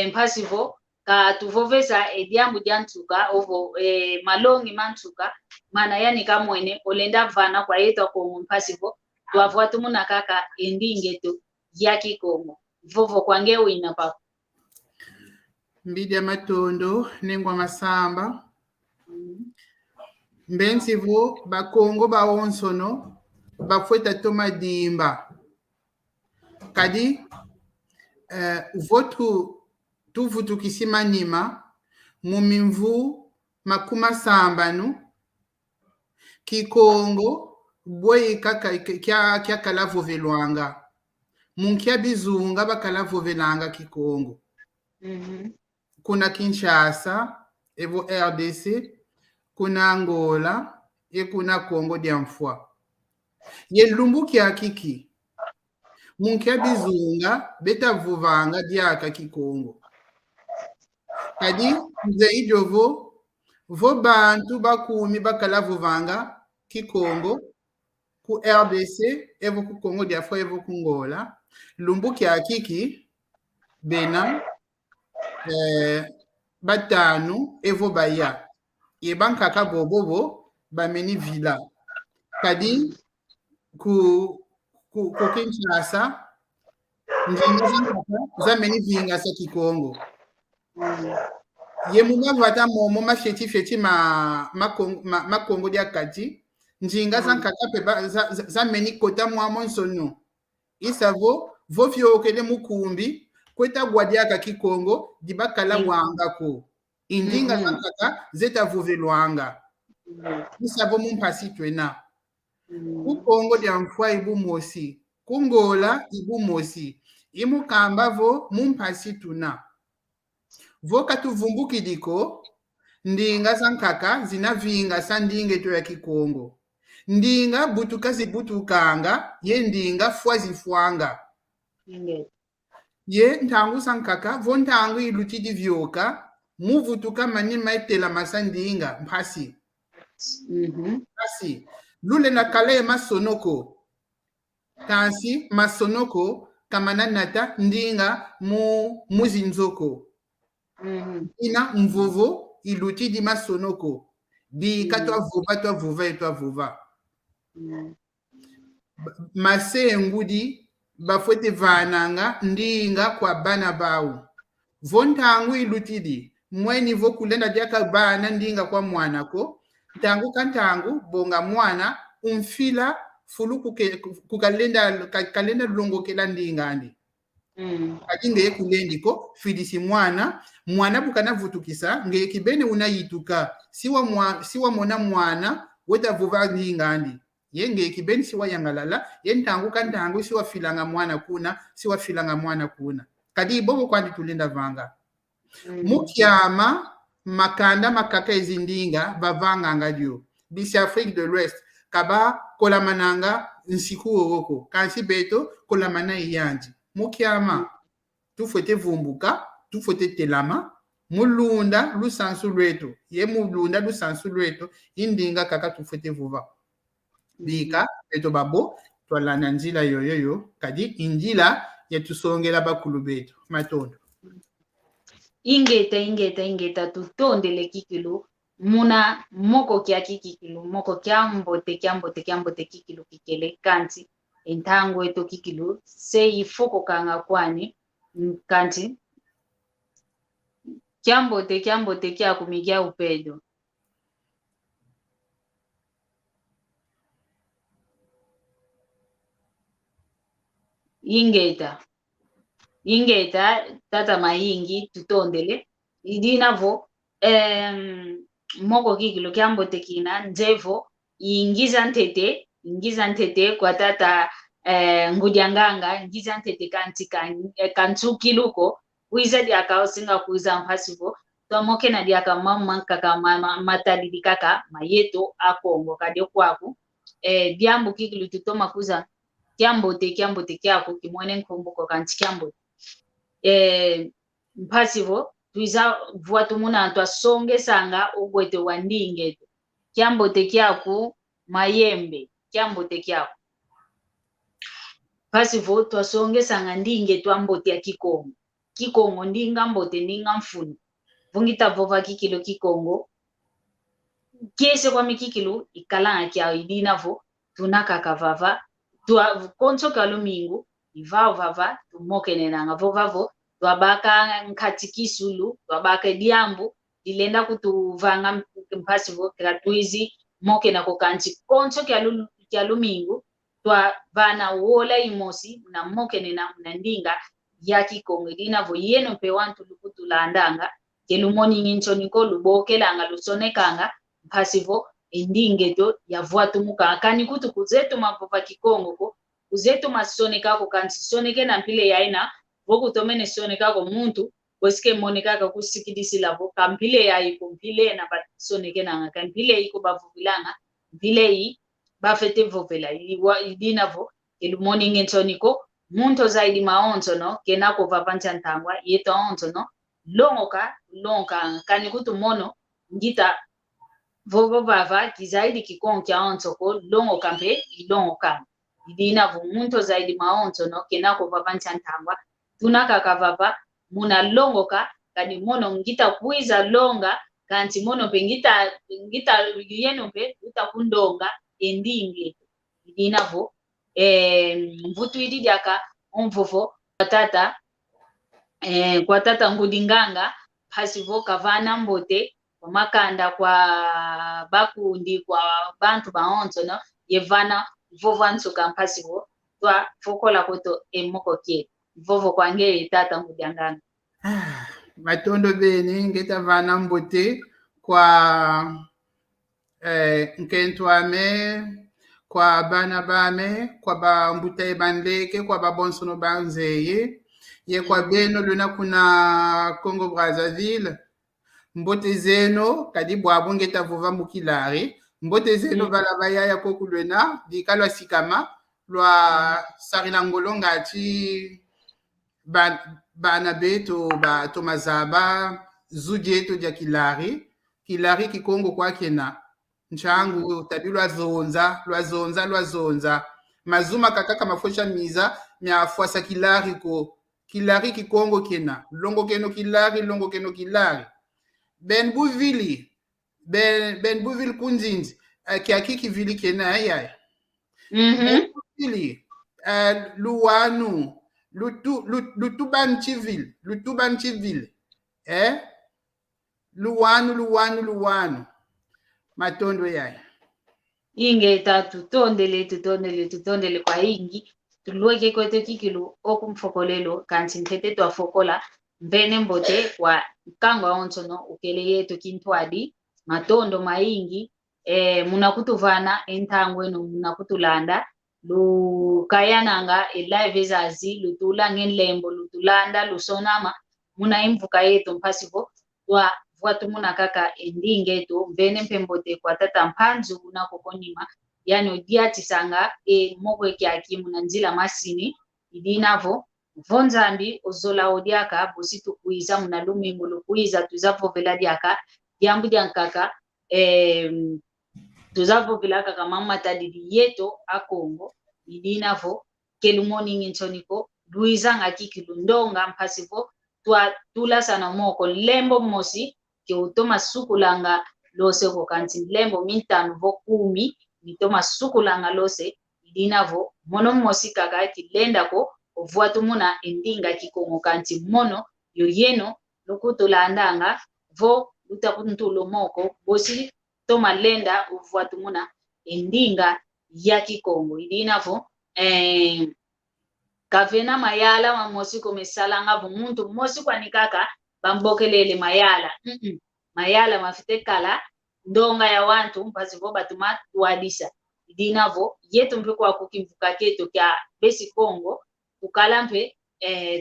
mpasivo ka tuvovesa ediambu jantuka ovo malongi mantuka mana yani kamwene olenda vana kwa yeto ko mpasivo twavwatu muna kaka endingeto ya kikongo vovo kwange wina papa Mbidi matondo nengwa masamba. Mbensi vo bakongo ba onsono bafweta toma dimba. Kadi votu tuvutu kisimanima mumimvu makuma sambanu kikongo bwe kya kalavo velwanga munkia bizunga bakalavo velanga kikongo. Kuna Kinshasa evo RDC, kuna Angola e kuna Congo d'Amfwa. Ye lumbu kia kiki munkia bizunga beta vuvanga diaka kikongo. Kadi nze ijovo vo bantu bakumi bakala vuvanga kikongo ku RDC evo ku Congo d'Amfwa evo ku Angola. Lumbu kia kiki bena batanu evo baya ye bankaka bobobo bameni villa. Kadi ku Kinshasa njinga zameni vinga sa kikongo. Ye munga vata momo mafeti ma Congo dia kati njinga zankaka pe zameni kota mwamo nsono isavo vofyo okele mukumbi kweta gwadiaka kikongo dibakala wangako indinga zankaka zeta vuvelwanga isavo mumpasi twena ku Congo d'Amfwa ibu mosi kungola ibu mosi imukamba vo mumpasi tuna voka tuvumbuki diko ndinga zankaka zinavinga sandinge to ya kikongo ndinga butuka zibutukanga ye ndinga fwazifwanga ye ntangu zankaka vo ntangu ilutidi vyoka muvutuka manima etela masandinga mpasi mpasi lule na kale masonoko kansi masonoko kamana nata ndinga muzinzoko ina mvovo ilutidi masonoko bika twa vuva mase ngudi bafwete vananga ndinga kwa bana bau vontangu ilutidi mweni vo kulenda diaka bana ndinga kwa mwana ko ntangu kantangu bonga mwana umfila fulu kalenda longo kela ndingandi ngeye kulendi ko fidisi mwana bukana vutukisa ngeye kibene unayituka siwa mona mwana weta vuva ndingandi ye ngeye kibene siwa yangalala ye ntangu kantangu siwa filanga mwana kuna kadi bobo kwandi tulenda vanga mukyama makanda makaka ezindinga bavanga ngadio bisi Afrique de l'Ouest kaba kolamananga nsiku oroko kansi beto kolamana iyanji mukyama tufwete vumbuka tufwete telama mulunda lusansu lwetu ye mulunda lusansu lwetu indinga kaka tufwete vuva bika beto babo twalana njila yoyoyo kadi injila yetusongela bakulu betu matondo ingeta tutondele kikilu muna moko kia kikilu moko kyambote kikilu kikele kanti entango eto kikilu se ifoko kanga kwani kanti kyambote kya kumigia upedo ingeta tata maingi tutondele idinavo moko kikilu kyambote kina njevo ingiza ntete kwa tata ngujanganga ingiza ntete kantukiluko uiza diaka osinga kuiza mpasivo tomoke na diaka mama kaka matalidi kaka mayeto akongo kadyo kwaku diambo kikilu tutoma kuza kyambote kyako kimwene nkumbuko kanti kyambote mpasivo tuiza vuatu muna twasonge sanga ugwete wandingeto kyambote kyaku mayembe kyambote kyaku pasivo twasonge sanga ndinge twambote ya kikongo ndinga mbote ndinga mfuni vungita vova kikilo kikongo kiese kwa mikikilu ikalanga kya idinavo tunakaka vava konso kalumingu ivao vava tumoke nenanga vovavo twabaka nkatikisulu twabaka diambu dilenda kutuvanga mpasivo gratuizi moke na kokanti konso kya lumingu twa vana wola imosi na moke na ndinga ya kikongo dinavo yeno pe wantu lukutulandanga kelumoni ngincho niko lubokelanga lusonekanga mpasivo endinge to yavwatu muka kani kutu kuzetu mapova kikongo ko kuzetu masoneka ko kanti soneke na mpile yaina voku tomene soneka ko muntu weske moneka ka kusikidisi lavo kampile yayi kumpile na soneke na kampile iko bavuvilanga mpile yi bafete vovela idinavo elumoni ngincho niko muntu zaidi maonzo no kenako vapancha ntangwa yeto onzo no longa kani kutu mono ngita vovo bava kizaidi kikonki onzo ko longo kampe longo kam idina vo muntu zaidi maonzo no kenako vapancha ntangwa tunaka kavava muna longo ka kani mono ngita kuiza longa kanti mono pe ngita yeno pe utakundonga endinge idina vo mvutu idi diaka onvovo kwa tata ngudinganga pasivo kavana mbote kwa makanda kwa bakundi kwa bantu baonzo no yevana vovo nsuka mpasivo twa fokola koto emoko ke vovo kwange tata ngudinganga matondo bene ngeta vana mbote kwa nkentwame kwa bana bame kwa ba mbutaye bandeke kwa ba bonsono banzeye ye kwa beno luna kuna Congo Brazzaville mbote zeno kadi bwabo ngeta vuva mukilari mbote zeno bala bayaya kokulwena dikalwa sikama lwa sarina ngolonga ati bana beto ba tomazaba zudieto dia kilari kikongo kwa kena nchangu tabi lwazonza mazuma kakaka mafosha miza miafuasa kilari kikongo kena longo keno kilari ben buvili kunzinzi kiakiki vili kena yaya vili luwanu lutuban chivile luwanu matondo yaya inge ta tutondele kwa ingi tuluweke kote kikilu okumfokolelo kanti ntete twafokola mbene mbote kwa kangwa onsono ukele yetu kintwadi matondo maingi munakutuvana entangweno munakutulanda lukayananga live zazi lutula ngenlembo lutulanda lusonama muna imvuka yetu mpasivo twa watu muna kaka endinge to mbene mpembote kwa tata mpanzu kuna kokonima yani odiati sanga mokwe kyaki muna nzila masini idinavo vonzambi ozola odiaka bositu kuiza muna lumingo lukuiza tuzavo vela diaka diambu diankaka tuzavo vela kaka mama tadidi yeto a Congo idinavo kelumoni nginchoniko luiza ngaki lundonga mpasivo tula sana moko lembo mosi ke utoma sukulanga lose ko kanti lembo mintano vo 10 mitoma sukulanga lose idinavo mono mosi kaka kilenda ko ovwatu muna endinga kikongo kanti mono yoyeno lokutolandanga vo utakuntulo moko bosi toma lenda ovwatu muna endinga ya kikongo idinavo kavena mayala mamosi komesalanga vo muntu mosi kwanikaka bambokelele mayala mayala mafite kala ndonga ya wantu mpasivo batuma tuadisa idinavo yetu mpe kwa kukimvuka keto kya besi Congo ukala mpe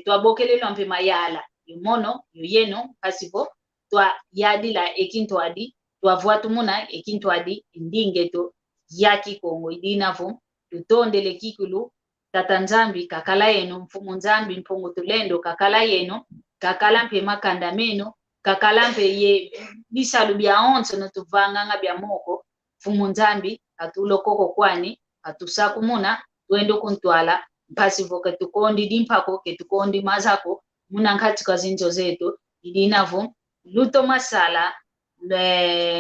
twabokelelo mpe mayala yumono yuyeno mpasivo twa yadila ekintwadi twavwatu muna ekintwadi indingeto ya kikongo idinavo tutondele kikulu tata nzambi kakala yeno mfumu nzambi mpongo tulendo kakala yeno kakala mpe makanda meno kakala mpe ye bisalu bya onso no tuvanganga bya moko mfumu nzambi atulokoko kwani atusaku muna twendo kuntwala mpasivo ketukondi dimpako ketukondi mazako muna nkati kwa zinjo zetu idinavo luto masala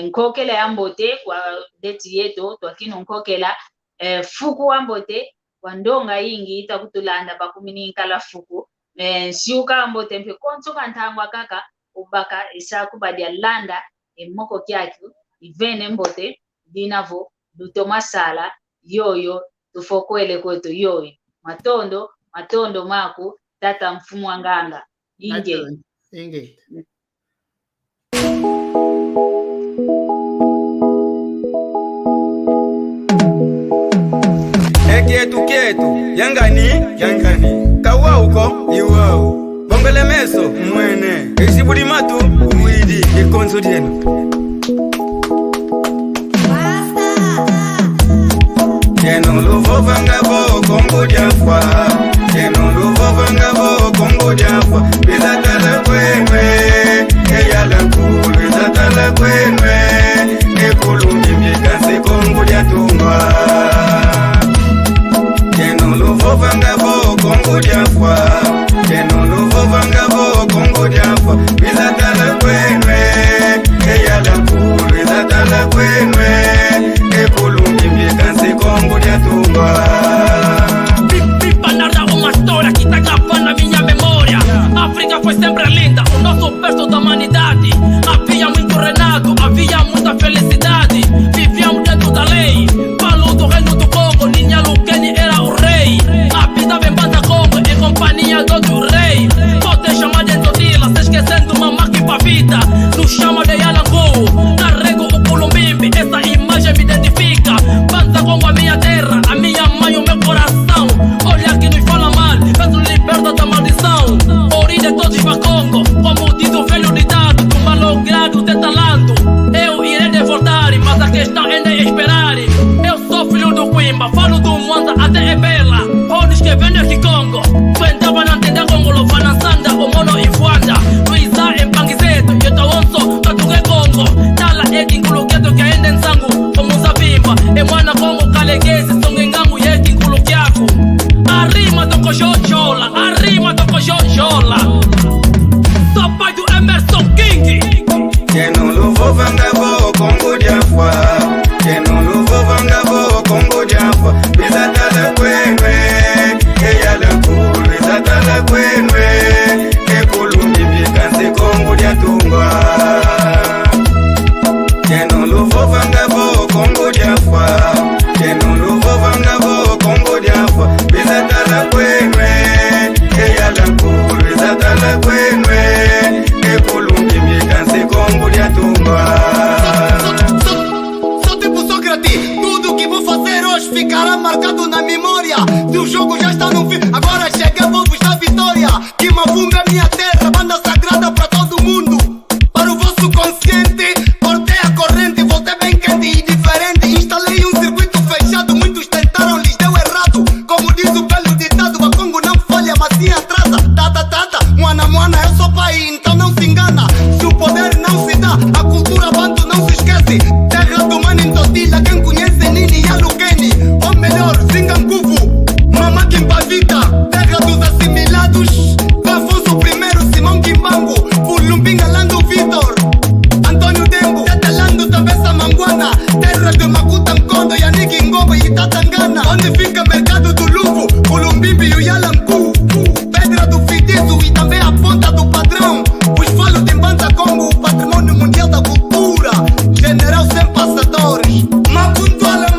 nkokela ya mbote kwa deti yetu twakino nkokela fuku wa mbote kwa ndonga ingi itakutulanda pakumini nkala fuku siuka mbo tempe konso kantangwa kaka ubaka isa kubadia landa moko kyaki ivene mbote dinavo dutomasala yoyo tufokwele kwetu yoyo matondo maku tata mfumu wanganga inge Kietu yangani kawa uko iwao bongele meso mwene isibudi matu uwidi ikonzo dienu Keno luvo vangabo kongo diafwa Keno luvo vangabo kongo diafwa Bizatala kwenwe Eyala kulu Bizatala kwenwe Ekulungi mikase kongo diatungwa Keno luvo vangabo kongo diafwa Keno luvo vangabo kongo diafwa Bizatala kwenwe Eyala kulu Bizatala kwenwe Ekulungi mikase kongo diatungwa Pipa narra uma história que tá gravando na minha memória. África foi sempre linda, o nosso berço da humanidade. Havia muito renato, havia muita felicidade. Vivíamos dentro da lei, Paulo do reino do Congo, Ninha Lukeni era o rei. Habitava em Banda Congo, em companhia do outro rei. Pode chamar de Totila, se esquecendo uma máquina pra vida. Nos chama de Yalangu, carrego o Culumbimbi, essa imagem me identifica. Banda Congo, a minha terra, a minha mãe, o meu coração. Olha que nos fala mal, peço liberta da maldição. Origem de todos para Congo, como diz o velho ditado, com malogrado de talento. Eu irei devoltar, mas a questão ainda é esperar. Eu sou filho do Quimba, falo do Mwanza até Ebela. Onde que vende aqui Congo? Suentava na tenda Congo, Lovana Sanda, o Mono e Fuanda. Luizá em Panguizeto, eu tô onso, Tatuque Congo. Tala é Kinkuluqueto que ainda em sangue, como Zabimba. E Mwana Congo, Caleguese, Songengango e Kinkuluquiaco. Arrima do Cojojola, arrima do Cojojola. Sou pai do Emerson King. Keno luvo vangabo kongo diafwa Keno luvo vangabo kongo diafwa Bizatala kwenwe Eyala kulu Bizatala kwenwe Ekulungi mikase kongo diatungwa Keno luvo vangabo kongo diafwa Keno luvo vangabo kongo diafwa Bizatala kwenwe Eyala kulu Bizatala kwenwe Ekulungi mikase kongo diatungwa Sou tipo Sócrates, tudo que vou fazer hoje ficará marcado na memória. Se o jogo já está no fim, agora cheguei, vou buscar vitória. Kimavunga é minha terra, banda sagrada pra todo mundo. Para o vosso consciente, cortei a corrente, voltei bem quente e diferente. Instalei um circuito fechado, muitos tentaram, lhes deu errado. Como diz o velho ditado, a Congo não falha, mas sim atrasa. Tata, Mwana, eu sou pai, então não se engana. Se o poder não se dá, a cultura banto não se esquece. Terra do mano em Totila, quem conhece Nini e Alukeni. Ou melhor, Zinganguvu, Mama Kimpavita. Terra dos assimilados, Afonso I, Simão Kimbangu. Fulumbinga Lando Vitor, Antônio Dembo. Tetelando Tabessa Manguana. Terra de Makuta Nkondo, Yannick Ngomba e Tatangana. Onde fica mercado do Luvo, Culumbimbi e o Yalangu. Pedra do Fitizo e também a ponta do padrão. Os falos de Mbanza Congo, o patrimônio mundial da cultura. General sem passadores. Mapuntuala,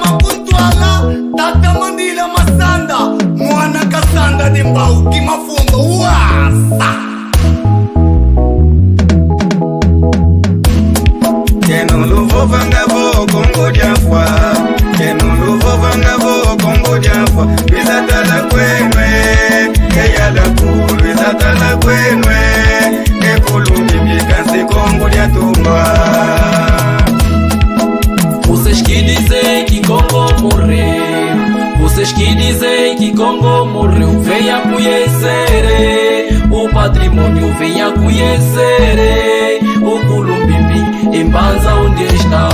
Tata Mandila Massanda. Mwana Kassanda de Mbau, Kimafumba, uasa. Keno luvo vangabo kongo diafwa Keno luvo vangabo kongo diafwa Bizatala kwenwe Eyala kulu Bizatala kwenwe Ekulungi mikase kongo diatungwa Vocês que dizem que Congo morreu, vocês que dizem que Congo morreu, venha conhecer o patrimônio, venha conhecer o Culumbimbi em Mbanza onde está.